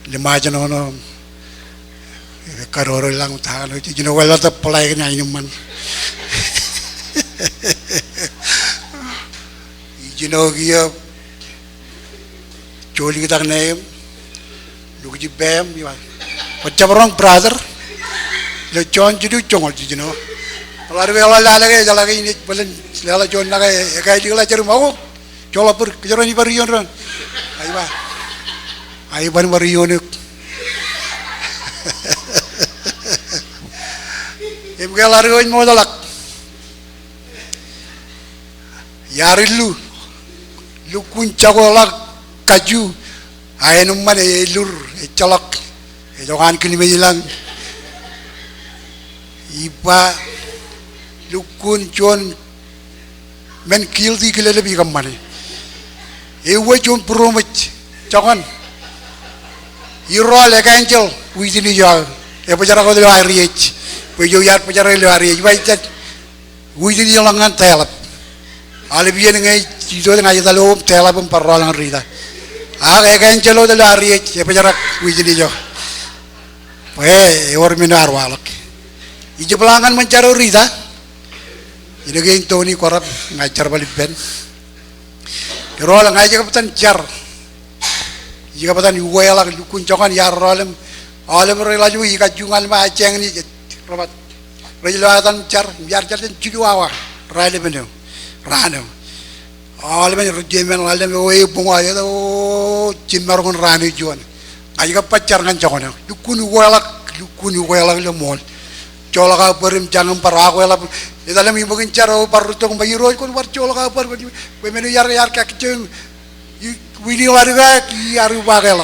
lima jano karoro lang tahan itu jino wala ta pelai nya inuman jino dia joli kita ne lu ji bem ya pacabarong brother le chon jidu chongol jino lalu wala lagi jalan ini belen lala chon lagi kayak di lajar mau coba kejaran ini barion ron ayo ban barion em galar goin mo dalak yari lu kunca golak kaju ayenum man lur colok jokan kini bilang iba lukun John men kill di kile lebih kamane ewe John promech jangan iro le kancel witini ya pajara ko le ariech pejo yar pajara le ariech baitat witini langan telap ale bien ngai jido ngai dalo telap parrolang rida aga kancelo de ariech pajara witini yo orminar walak ije pelangan mencari rida ini geng Tony korap ngajar balik ben rolang ngajar kapten jar jika kapten yuwela kuncongan ya rolam alam relaju ika jungal ma aceng ni robat relatan jar biar jar cidu awa rale beno rano alam rejemen alam we bunga ya o cimmar kon rano juan aja pacar ngan cokona dukun yuwela le mol colaka perim jangan parawela dalam ibu kencaro parutong bayi roy kon war colaka par we menu yar kakceng wini warga ki aru bagel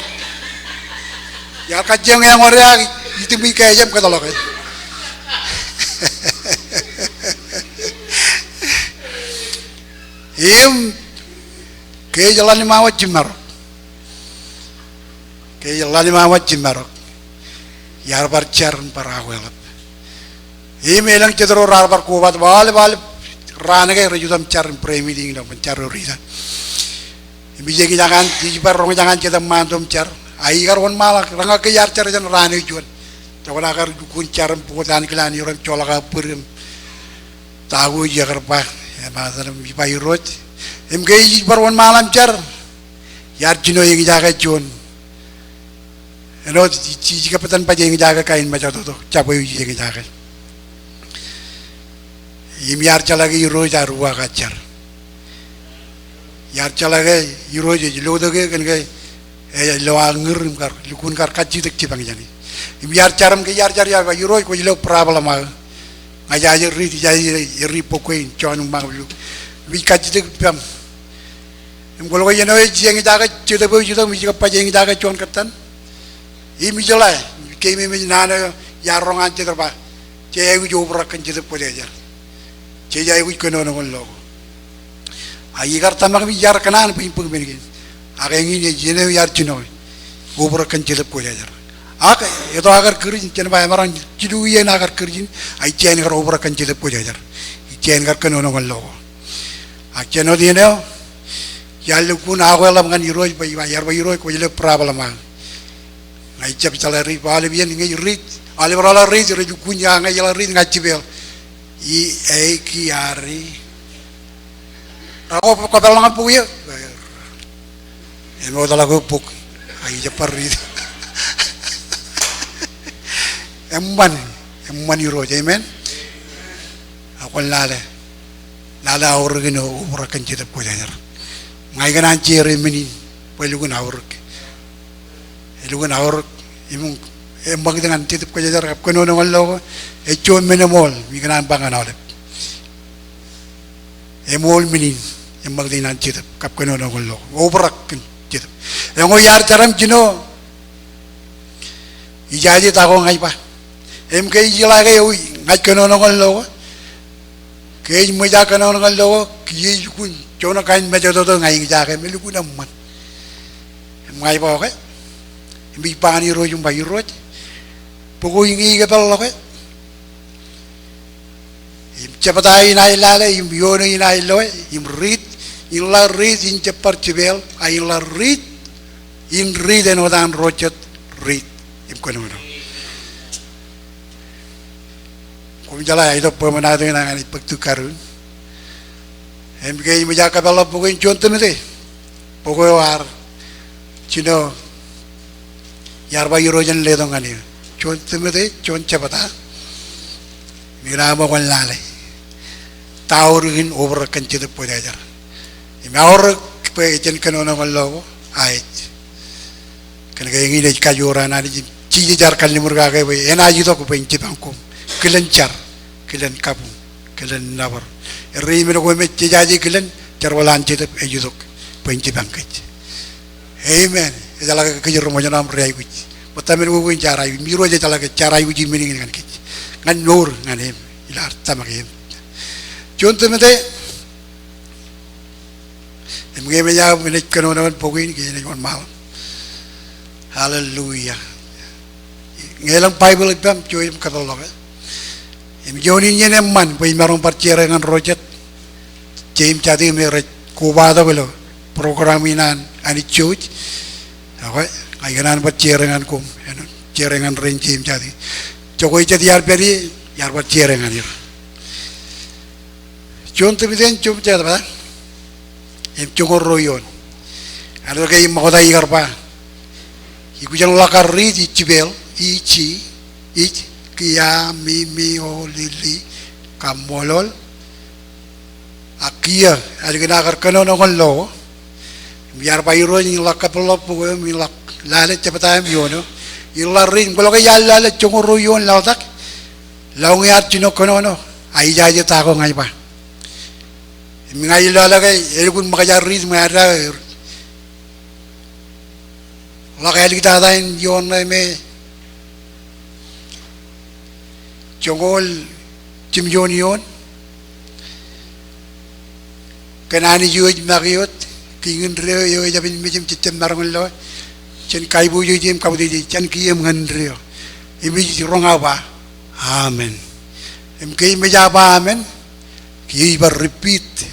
yar kaceng yang warga itu mi kayam katolok ke jalan mawat jimar yar barcar parawela melang cedera rabar kuat bal rana ke rejudam car premi ding dong pencar rida biji jangan jibar rong jangan cedam mantum car ai garwan malak ranga ke yar car jan rana juan cakap agar dukun car pukutan kelan orang colaka perim tahu jagar pa masalah bipai rot ke jibar wan malam car yar jino yang jaga juan Enot jika petan pajak yang jaga kain macam tu capai yang jaga yar calagi iro jarua kacar yar calagi iro je lo dege kan ke lo angir kar lukun kar kaci tek cipang jani yar caram ke yar jar ya iro ko lo problem aja ri jadi pokoi con mang lu bi kaci tek pam kalau kau yang yang jaga cerita boleh cerita mesti kau pajang yang jaga con ketan ini jelah kami mesti nana yar orang anjir apa cewek jauh berakan cerita boleh ajar cewek itu kena orang lo. Agar tamak biar kanan pimpung begini. Agar ini jenuh yar cino, ubur kencil boleh ajar. Agar itu agar kerjin cina bayar orang cidu yang agar kerjin, ajar agar ubur kencil boleh ajar. Ajar agar kena orang lo. Ajar no dia no, yar lukun awal lam kan iroj bayar iroj kau jadi problem ang. Ajar bicara ri, balik biar ni ri, alih berala ri, jadi lukun yang ajar ri ngaji bel. Kiari ako pagkatalangan po yun mo talaga po ay japar rito emman yuro amen ako lala awur gino umurakan kita po jajar ngay ganan ciri minin palugun awur imong embang dengan titip ko jajar kap kuno nang lo echon menamol mi ganan bangan olep emol minin yang magdinan chitap kap kano no golo overak chitap yang o yar charam chino ijaji tako ngai pa em ke jila ke ui ngai kano no golo ke muja kano no golo ki kun chona kain me jodo to ngai ja ke melu kun amman ngai pa ke bi pani ro jum bai ro pogo ingi ke pal ke cepatai nai lale im yono nai loe im rit in la rit in cepar cibel ai la rit in rit eno dan rocet rit im kono no kum jala itu pemenado nang ani pektu karun em ke im ja kabala pogo in chonte mete pogo war chino yar ba yorojan le dongani chonte mete chon cepata mira mo kon lale taurin over kan chede pode ajar imaur pe chen kano na wallo ait kan ga ngi de kajura na di ci jar kan limur ga ga be ena ji to ko pen ci banko kilen char kilen kabu kilen nabar ri mi ko me ci jaji kilen char walan ci de e ju dok pen ci bank amen jala ga kajur mo janam ri ay gu batamen wo gu jaray mi roje jala ga jaray gu ji mi ngi kan ki ngan nur ngan em ilar tamakim contoh mete em ge me ya me kano na poguin ge ne kon mal hallelujah ngelang bible pam cuy em katalog em joni nyene man pai marong parcere ngan rojet cim cadi me re kubada belo programinan ani cuy okay ai ganan parcere ngan kum cere ngan ren cim cadi Jokowi jadi yar beri yar buat ciarengan ya. Contoh miden cum cakap apa? Em cungor royon. Ada kayak mau dah igar pa. Iku jangan lakar ri di cibel, ici, kia mi o lili kamolol. Akia ada kena akar kena nongon lo. Biar bayro yang lakar pelop pukul milak lalet cepat ayam yono. Ilarin kalau kaya lala cungor royon lautak. Laung yat cino kono no. Ai jaje tako ngai pa. Ngai lala kay elkun makajaris mara. Lakay kita tain yon me. Cungol cim yon. Kanani juoj makiyot. Kingin reo yo jabin mijim citem marong lo. Chen kai bu ju jim kau di chen kiem ngan reo. Imi rong apa? Amen. Em kei meja apa amen? Kei bar repeat.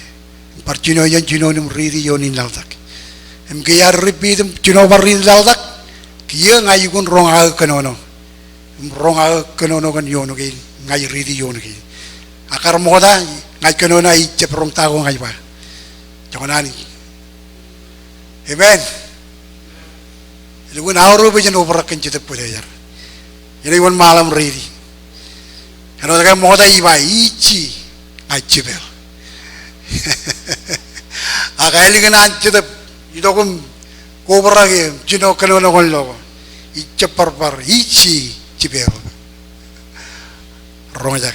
Parcino yan cino nim riri yonin lautak. Em kei ar repeat cino bar riri lautak. Kei ngai kun rong aga kanono. Rong aga kanono kan yono kei ngai riri yono kei. Akar moda ngai kanono ai cep rong tago ngai pa. Janganani. Amen. Lagu nauru bejan overak kencet pudejar. Ini wan malam riri. Kalau kita mau dah iba ici ngacibel. Akai lagi ngancet itu kan koberak ya. Cino kena nongol logo. Ice parpar ici cibel. Rong aja.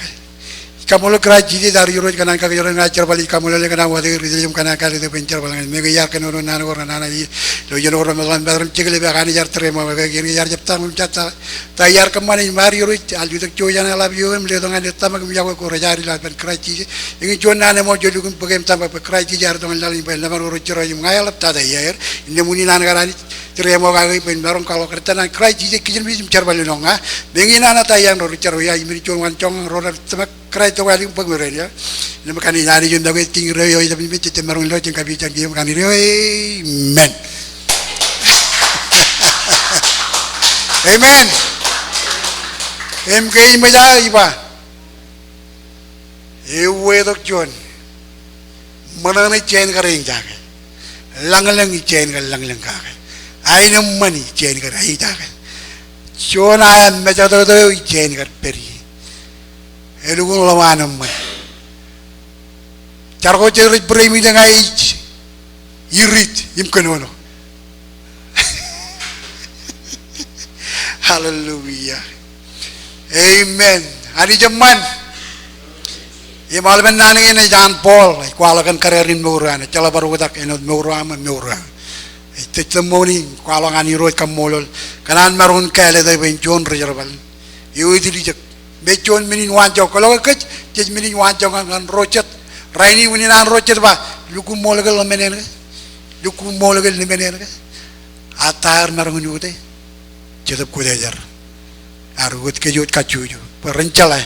Kamu lo kerja di dari Euro kanan kaki orang ngajar balik kamu lo kena wadi rizim kanan kaki itu pencar balangan. Mega yar kena orang nana orang nana di lo jono orang malam baru cekli bagan yar terima mega gini yar jeptan mencata. Tayar kemana mari Euro alju tak cuy jangan lagi yo melihat dengan dia tamak menjaga ko rajari lah pen kerja. Ini cuy nana mau jadi kun pakai tamak kerja jar dengan lalu pen lamar Euro cerai mengayak lap tada yar. Ini muni nana karani terima kaki pen baru kalau kerja nana kerja kijen bisa mencar balik nonga. Dengan nana tayang Euro cerai ya ini cuy wancong Euro tamak kerja tu kali umpang mereka, ni makan ini hari junda kita tinggal raya, tapi ni kita marung lo cengkap bicara dia makan ini, amen, amen, MKI macam apa? Ewe dok John, mana ni chain kering jaga, lang chain kering lang kage, air mani chain kering air jaga, John ayam macam tu chain kering peri. Elugun lawanam man. Cargo cerit premi dengan irit imkanono. Hallelujah. Amen. Hari zaman Imal ben nani ne John Paul kuala kan karerin mura ne cala baru tak enot mura mura testimony kuala ngani road kamolol kanan marun kale da ben John reserval yu idili jak be John minin wan jok kalau ke tej minin wan jok ngan rocet raini minin an rocet ba luku molgal menen luku molgal ni menen atar marun yute jedap ko dejar arut ke jut kacuju perencala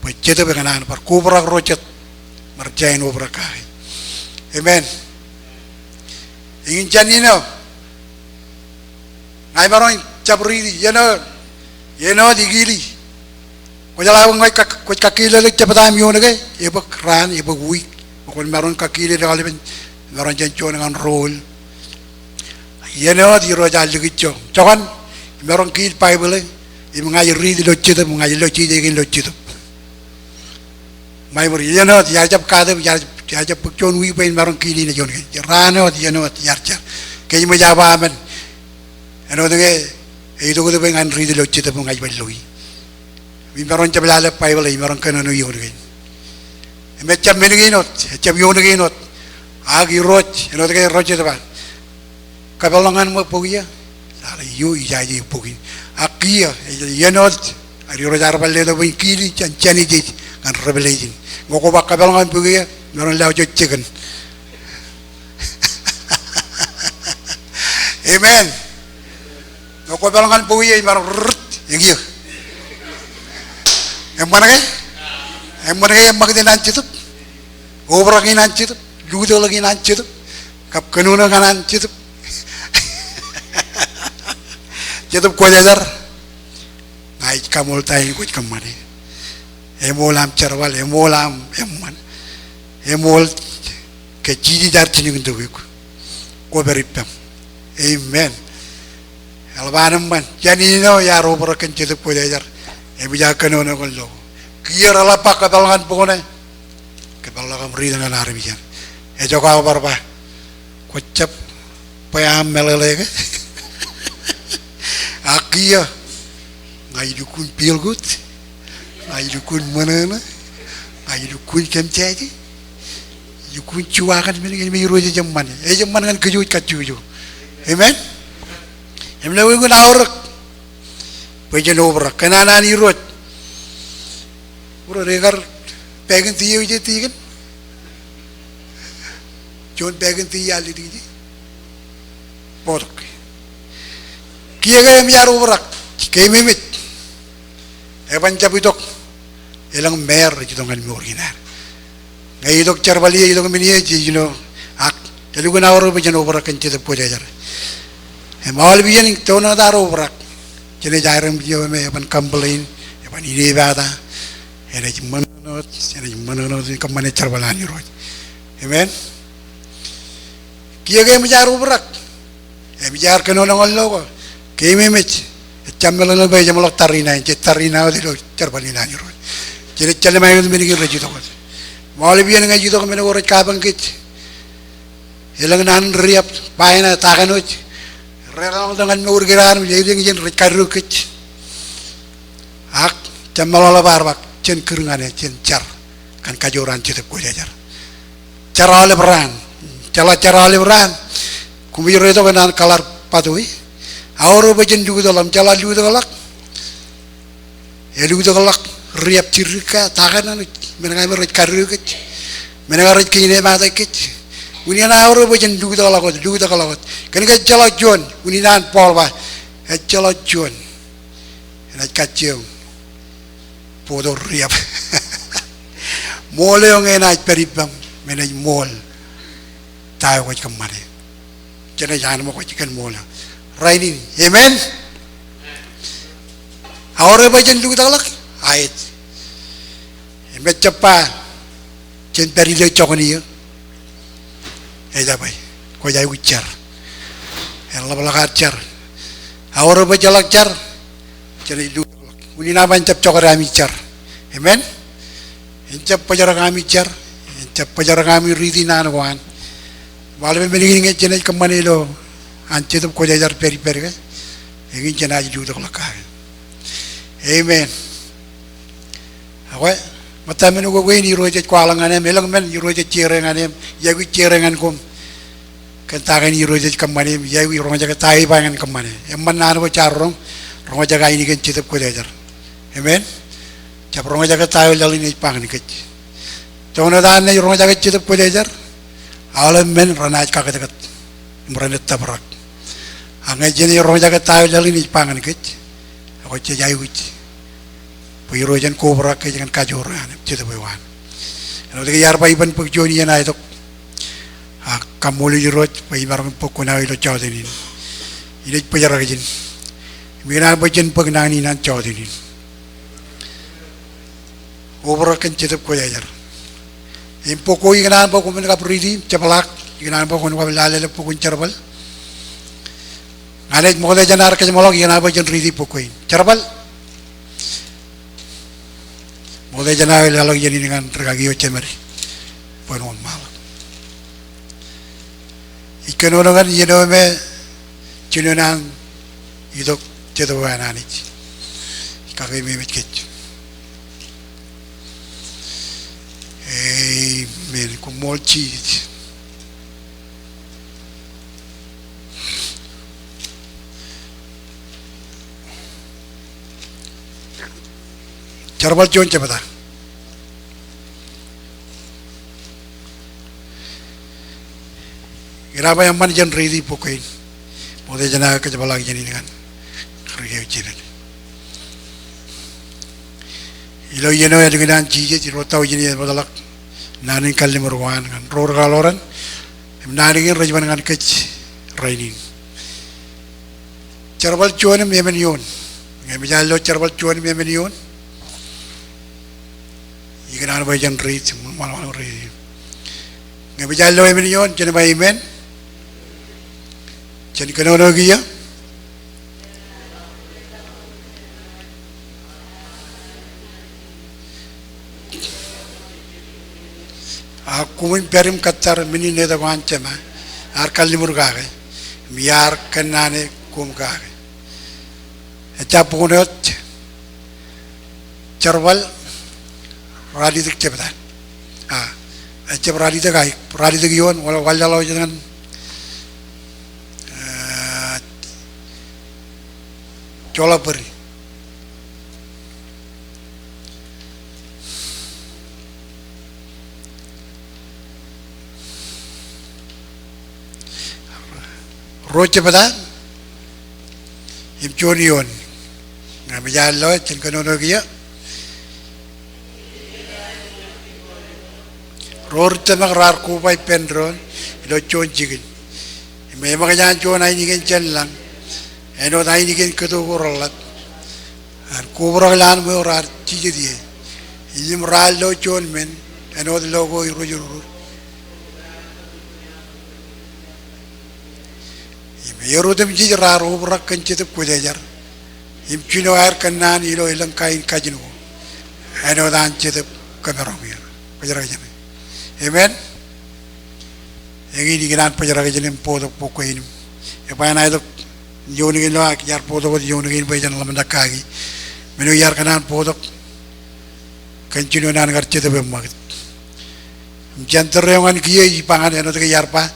Pecete berkenan par kubrak rocet merjain obrakai. Amen. Ingin janino. Ngai baron cabri yeno digili. Ko jala ngai ko kakile le cepatam yo nege iba kran iba wi. Ko maron kakile de galben maron jancho dengan roll. Yeno di rojal digicho. Cokan maron kil bible iba ngai ri di locete ngai locete gin locete. Mai beri yano tiar jap kade tiar jap pekjon wi pain marong kili ne jon ke rano yano tiar jar ke me jaba amen eno de e do de ben an ri de lo chite mo ngai baloi wi marong jabla le pai bale marong kana no yo de me cham me ne not cham yo ne not agi roch eno de roch de ba ka balongan mo pogia sala yo i jai pogi akia yano ari rojar balle do ben kili chan chani ji kan revelation ngoko bakka balongan pugi meron law jo chicken amen ngoko balongan pugi meron yang iya yang mana ke magde nan chitup obra ke nan chitup ludo lagi nan chitup kap kanuna kanan chitup chitup ko jajar ngai kamul tai ko kamare emolam charwal emolam emman emol ke jiji dar tini ndu ko beripam amen albanam man jani no ya robro kan chede ko jar e bija kano no ko lo kier ala pak dalngan pokone ke balagam ri dengan arbi jan e joka barba ko cap payam melele ke akia ngai dukun pilgut ai dukun mana ai dukun kemcaji dukun cuakan me roje jamman e jamman kan kejut kacuju amen emle wi guna orok pejen obra kanana ni rot uro regar pegen tiyo je tigen jon pegen tiya li di porok kiega em yar obra ke mimit e pancapitok elang mer itu dengan murinar ngai dok charbali itu mini ji ak telu guna oro bejan obra kenci te poja jar e mal bian to na dar obra jene jairam bio me ban complain e ban ide bada ene manot kamane charbalani ro amen kiye ge mijar obra e mijar keno ngol lo ke me Chambelan lo bayi jamalak tarina de lo charbalina ni ro jadi chale mai me ni ge jito ko mali bian ngai jito ko me ro kabang kit elang nan riap paina takano relang dengan me urgiran jadi ngi jen karu kit ak chamala barbak chen kurngane chen char kan kajoran chite ko jajar charale bran charale bran kumiro to kan kalar patui Auro bajen juga dalam jalan juga galak, ya juga galak riap cirika takan anu menengai merit karu kec, menengai merit kini mata kec, unian auro bajen juga galak, kan ke jalan John, unian Paul bah, jalan John, nak kacau, podo riap, mole yang enak peribam, menengai mol, tahu kau kemana, jangan jangan mau kau cikan mol. Rainin, amen. Aure bajen lu talak, ait. Emet cepat, jen dari le cokni ya. Eda bay, ko jai ucar. Ella balak car. Aure bajalak car, jadi lu. Uni nama encap cokar kami car, amen. Encap pajar kami car, encap pajar kami riti nanawan. Walau memiliki jenai kemana lo. Anche tu ko jajar peri kan ingin jenaj ju tok lakah amen awe mata menu go ni roje kwalangan melang men roje cerengan ya wi cerengan kum kan tangan roje kamane ya wi rong jaga tai bangan kamane emman nan go charong rong jaga ini kan citep ko dejar amen cap rong jaga tai lali ni pangan kec tona dan ni rong jaga citep ko dejar alam men ranaj ka dekat meranet tabrak angai jeni rong jaga tai lali ni pangan kec ako ce jai wi Piro jan kobra ke jangan kajoran cita bawan. Kalau dia yar bayi ban pekjoni yang itu, kamuli jirot bayi marang pokona itu jauh ini. Ini pejarak jen. Mina bajen pengenani nan jauh ini. Kobra kan cita koyajar. Impoko ikan pokok mereka peridi cepalak ikan pokok mereka lalai pokok cerbal. Anet modal janar ke jemolok ikan bajen ridi pokok cerbal. Mulai jangan lalu jadi dengan tergagi cemeri, penuh malam. Ikan orang kan jadi me ciuman itu cetuan anis, kaki mimit kecil. Men kumolci. Cerbal cuan cepata. Kenapa yang mana jangan ready pokoknya. Mulai jangan kecepat lagi jadi dengan kerja ujian. Ilo yeno ya dengan cici ciro tahu jadi badalak. Nani kali meruan kan. Ror kaloran. Nani kan rajuan dengan kec raining. Cerbal cuan memenion. Nggak bisa lo cerbal cuan memenion. Ikan ada bagian read, malam read. Nggak bisa lo emenion, jadi bayi men. Jadi kena lagi ya. Aku perim kacar mini neda wancam, arkali murgage, biar kenane kumgage. Ecap punot, cerbal. Radi dik cepetan. Ecep radi dik yon wala law jangan cola peri. Ro cepetan. Im coni yon. Ngabe jalo cen kono kia. Rorte mag rar ko bay pendron ilo chon jigin me mag jan chon ay ni gen chen lang eno dai ni gen kedo gorolat ar ko brolan mo rar chije die ilim ral lo chon men eno de logo iro juru ime yoro dem ji rar o brak kan chete ko jajar im chino ar kanan ilo ilang kain kajino eno dan chete kamerong mir pajara jane Amen. Yang ini kita penjara kejenim podo pokok ini. Apa yang itu jauh ni lo yar podo buat jauh ni bayi jangan lama kaki. Menu yar kanan podo kencinu nan ngerti tu bermak. Jantar yang an kiai pangan yang itu yar pa.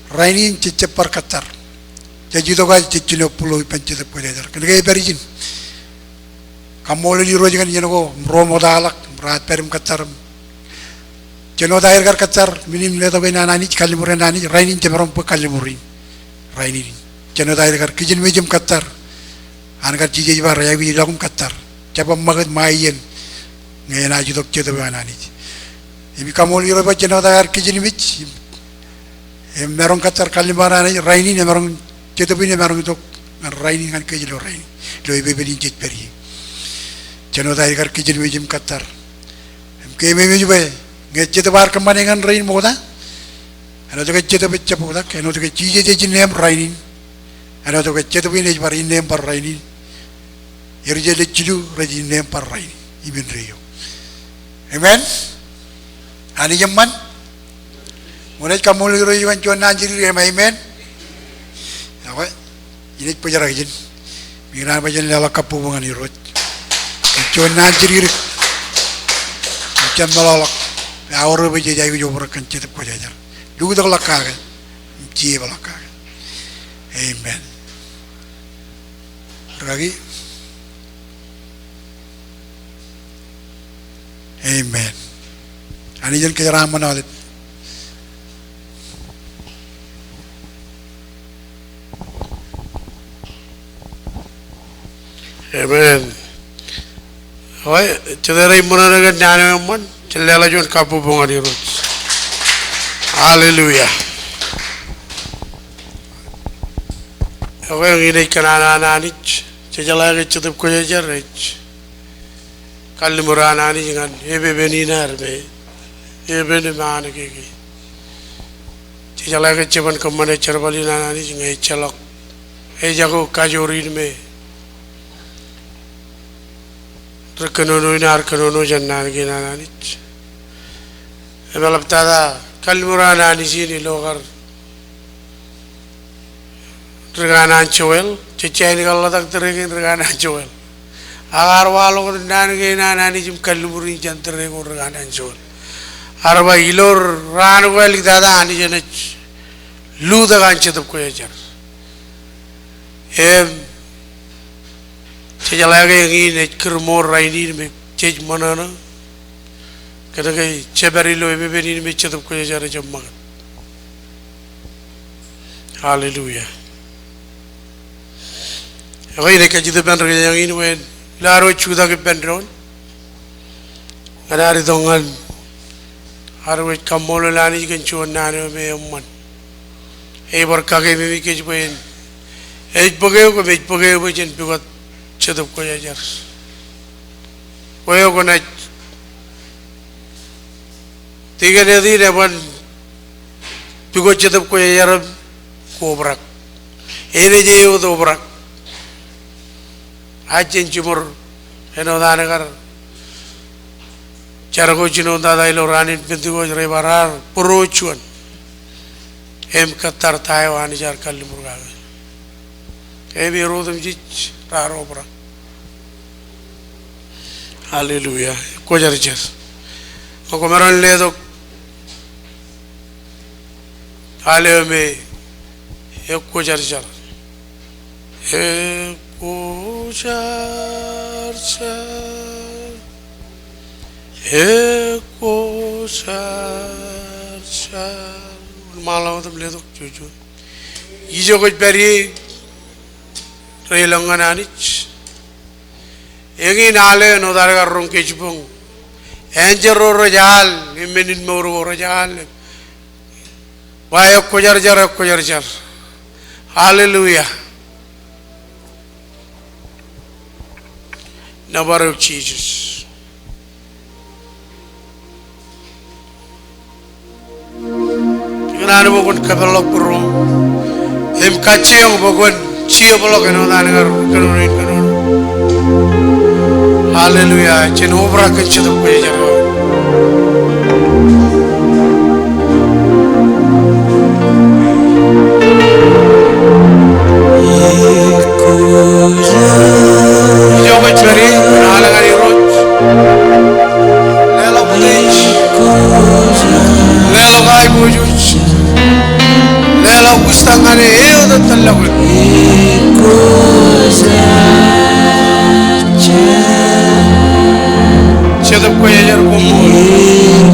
Rainin cicep perkatar. Jadi tu kan cicino puluh pencet penjara. Kena kiai berijin. Kamu lagi rojikan jenuh ko romodalak berat perim katar. Jeno dair gar kacar minim leto bena nani kalimurin nani rainin cemerom pe kalimurin rainin jeno dair gar kijin mejem kacar an gar jije bar ya wi lagum kacar caba magad mayen ngena jidok ceto bena nani ibi kamol yoro ba jeno dair kijin mich meron kacar kalimurin nani rainin meron ceto bena meron tok rainin kan kijilo rainin lo ibe bedin jet peri jeno dair gar kijin mejem kacar ke mejem be Ngecet bar kemana dengan rain moda? Ada tu ngecet becak moda, kena tu ngecet je nem rainin. Ada tu ngecet bini bar nem par rainin. Yerje le cilu rain nem par rain. Ibn Rio. Amen. Ani zaman. Mulai kamu lagi rain cuan nanjir amen. Apa? Ini penjara jen. Mira bajan lala kapu bungan irot. Cuan nanjir. chen malolak awro be jay yo brakan chet ko jajar du dak lakage ji balakage amen ragi amen ani jen ke ramanalit amen hoy cedera imuna ga nyane man celela jon kapu bongani ro hallelujah hoy ngine kanana nanich cejala ga cetup ko jarrech kallimurana ni ngan ebe beninar be ebe ne man ke cejala ga ceban ko mane cerbali nanani ngai celok e jago kajorin me Rekanono inar kanono jannan gina nanich. Emalap tada kalmurana ni sini logar. Reganan chowel, ceceni kalau tak teregin reganan chowel. Agar walau nan gina nani jim kalmuri janterego reganan chowel. Arba ilor ran wel tada ani janach. Lu dagan cetup ko yajar. Cejalaga yang ini kermor raini me cej mana na, kadang kaya cebari lo ebe ini me cetup ko yajar jamma. Hallelujah. Aku ini kajitu pen raga yang ini wen laro cuda ke pen ron. Ada hari dongan, hari wen kamolo lani kan cuan nane me umman. Berkah me kej wen, pegeu ko jen pigot cetup ko yajar. Koyo ko na tiga dedi dapat pigot cetup ko yajar kobrak. Ini je itu obrak. Ajen cumur eno danagar. Cara ko cino dada ilo ranin pintu ko rebarar perucuan. Katar tayo ani jar kalimur gawe. Ebi rodum jich raro obrak. Hallelujah. Ko jar jar. Ko meron ledo. Hale me ko jar jar. Ko jar jar. Ko jar jar. Malam tu ledo cucu. Ijo ko beri relangan anich. Egi nale no darga rong kejbung. Enjero rojal, imenin moro rojal. Bayo ko jar jar. Hallelujah. Number of Jesus. Kenapa bukan kabelok burung? Kacang bukan cia belok kenapa dengar kenapa? Hallelujah. Cenobra kecil tu punya jago. Jauh ceri, kenalan kali roj. Lelo putih, lelo kai bujuj, lelo kustangane udah terlalu. Cetup ko yajar kumur.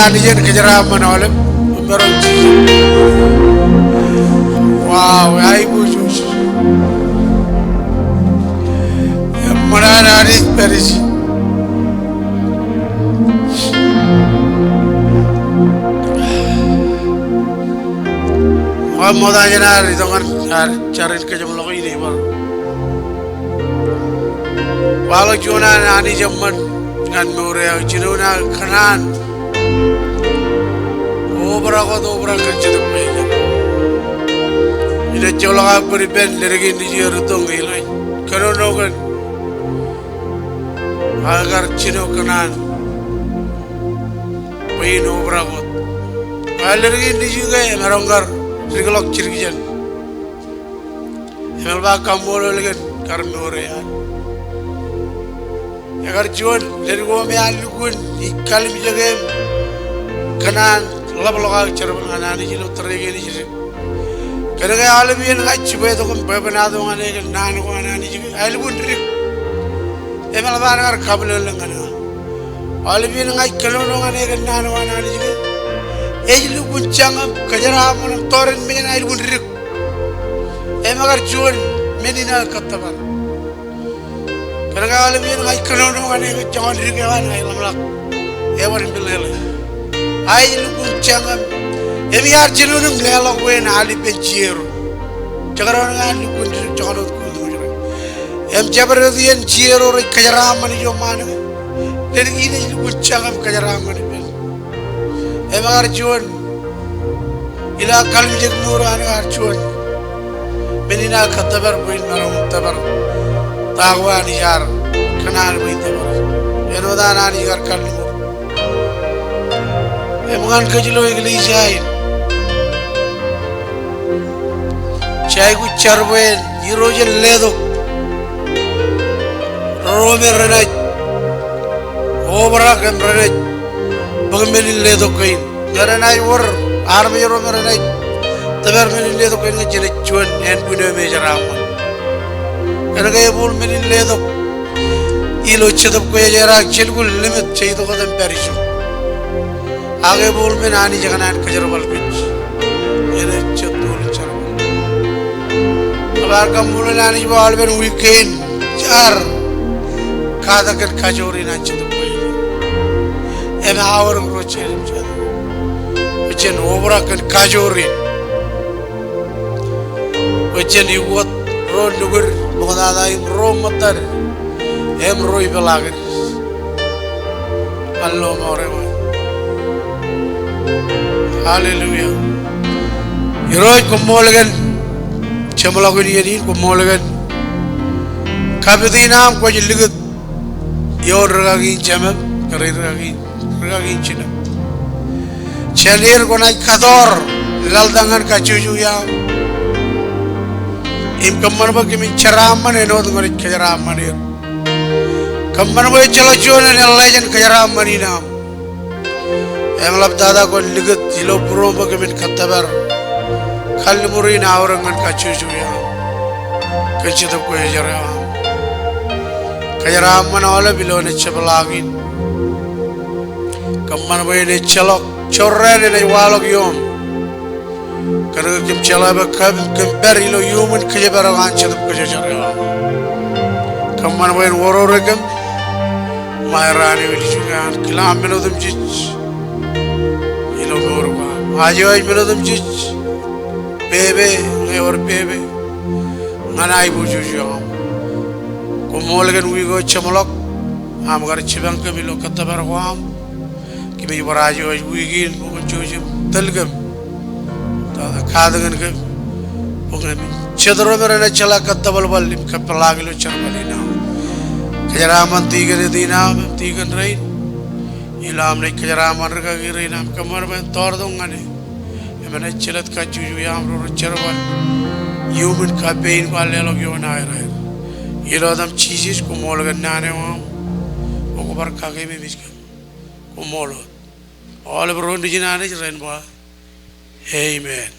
Anijen kejaran mana berang wow ay bujus mana nari perisi moda jenar itu kan cari kerja melok ini bar walau jualan ani zaman kan murah cina kanan obra kerja tu punya. Ida coba beri pen dari gini dia rutong ilai. Kalau nogan agar cino kanan, punya obra kot. Kalau dari gini juga yang aranggar serigalok cirkijan. Yang lebih kamu lagi karena orang. Agar jual dari gua mealukun ikalim jaga kanan. Lab loga cerban anani jilo terege ni jile kada ga albi en ga chibe to kom bebana do ngane ga nan ko anani jige albun rik e mala ban gar kabul ngana albi en ga kalo do ngane ga nan ko anani jige e jilu kunchang kajara mon toren men albun rik e magar juon menina katabar kada ga albi en ga kalo do ngane ga jon rik ga nan lamla e warin bilele ay lugu changam emi yar jinunum lelo wen ali penchiro chagaron ngali kundu chagarot kundu em jabarodian chiro ro kajaram ni jo manu den ine lugu changam kajaram ni ben em ar chuan ila kalm jeg nuran ar chuan menina khatabar buin marum tabar tagwani yar kanal buin tabar enodan ani gar kalm Emangan kajilo iglesia ini, cai ku carben, irojen ledok, romer renai, obra kan renai, bagaimana ledok kain, renai war, army romer renai, tapi bagaimana ledok kain ngejele cuan, en punya mejaram, karena kaya bul menin ledok, ilo cedap kaya jarak celgul limit cai itu kadang perisum. आगे बोल में नानी जगन्नाथ कजरवाल बिच ये चतुर चरवाल अब आगम बोले नानी बोल में वीकेंड चार कादा कर कजोरी ना चतुर कोई ये में आवर रोचे चतुर बच्चन ओवरा कर कजोरी बच्चन युवत रो नुगर बगदादा इम रो मतर एम रोई blogger Allah more Hallelujah. Hiroi kumolagan, chamalagun yadin kumolagan. Kapiti naam ko jiligut, yor ragin chamam, karir ragin china. Chalir ko na kador, laldangan kachuju ya. Im kamman ba kimi charaman eno tungari charaman ya. Kamman ba chalo chona ne lajan charaman ina. Yang lab dada ko ligut hilo puro bagaimana katabar kali murin awrangan kacucu ya kecil tu kue jara Kajara manole bilone chebelagin. Kaman wene chelok chorre ne walok yom. Karena kim chelaba kab kemberi lo yumun kajabara ganchadap kajara. Kaman wene wororegam. Mairani wilishugan kilam melodum jich. Ilo gorwa. Ajoy melodum jich. Bebe ngewar bebe. Manai bujujam. Kumolgan wigo chamolok. Amgar chibang kamilo katabar wam. Kimi barajo wigin bujujam talgam. Tada kadagan kam. Pungam chadro merana chala katabal balim kapalagilo charbalina. Kejaraman tiga dinam tiga rain. Ilam ne kejaraman rega girinam kamar ben tordongane. Emane chelat kajuju yam ro charbal. Human ka pain wale log yona ira. Irodam cheeses kumolgan nane wam. Okobar kage me miska. Kumolo. All of Rondijinane rain ba. Amen.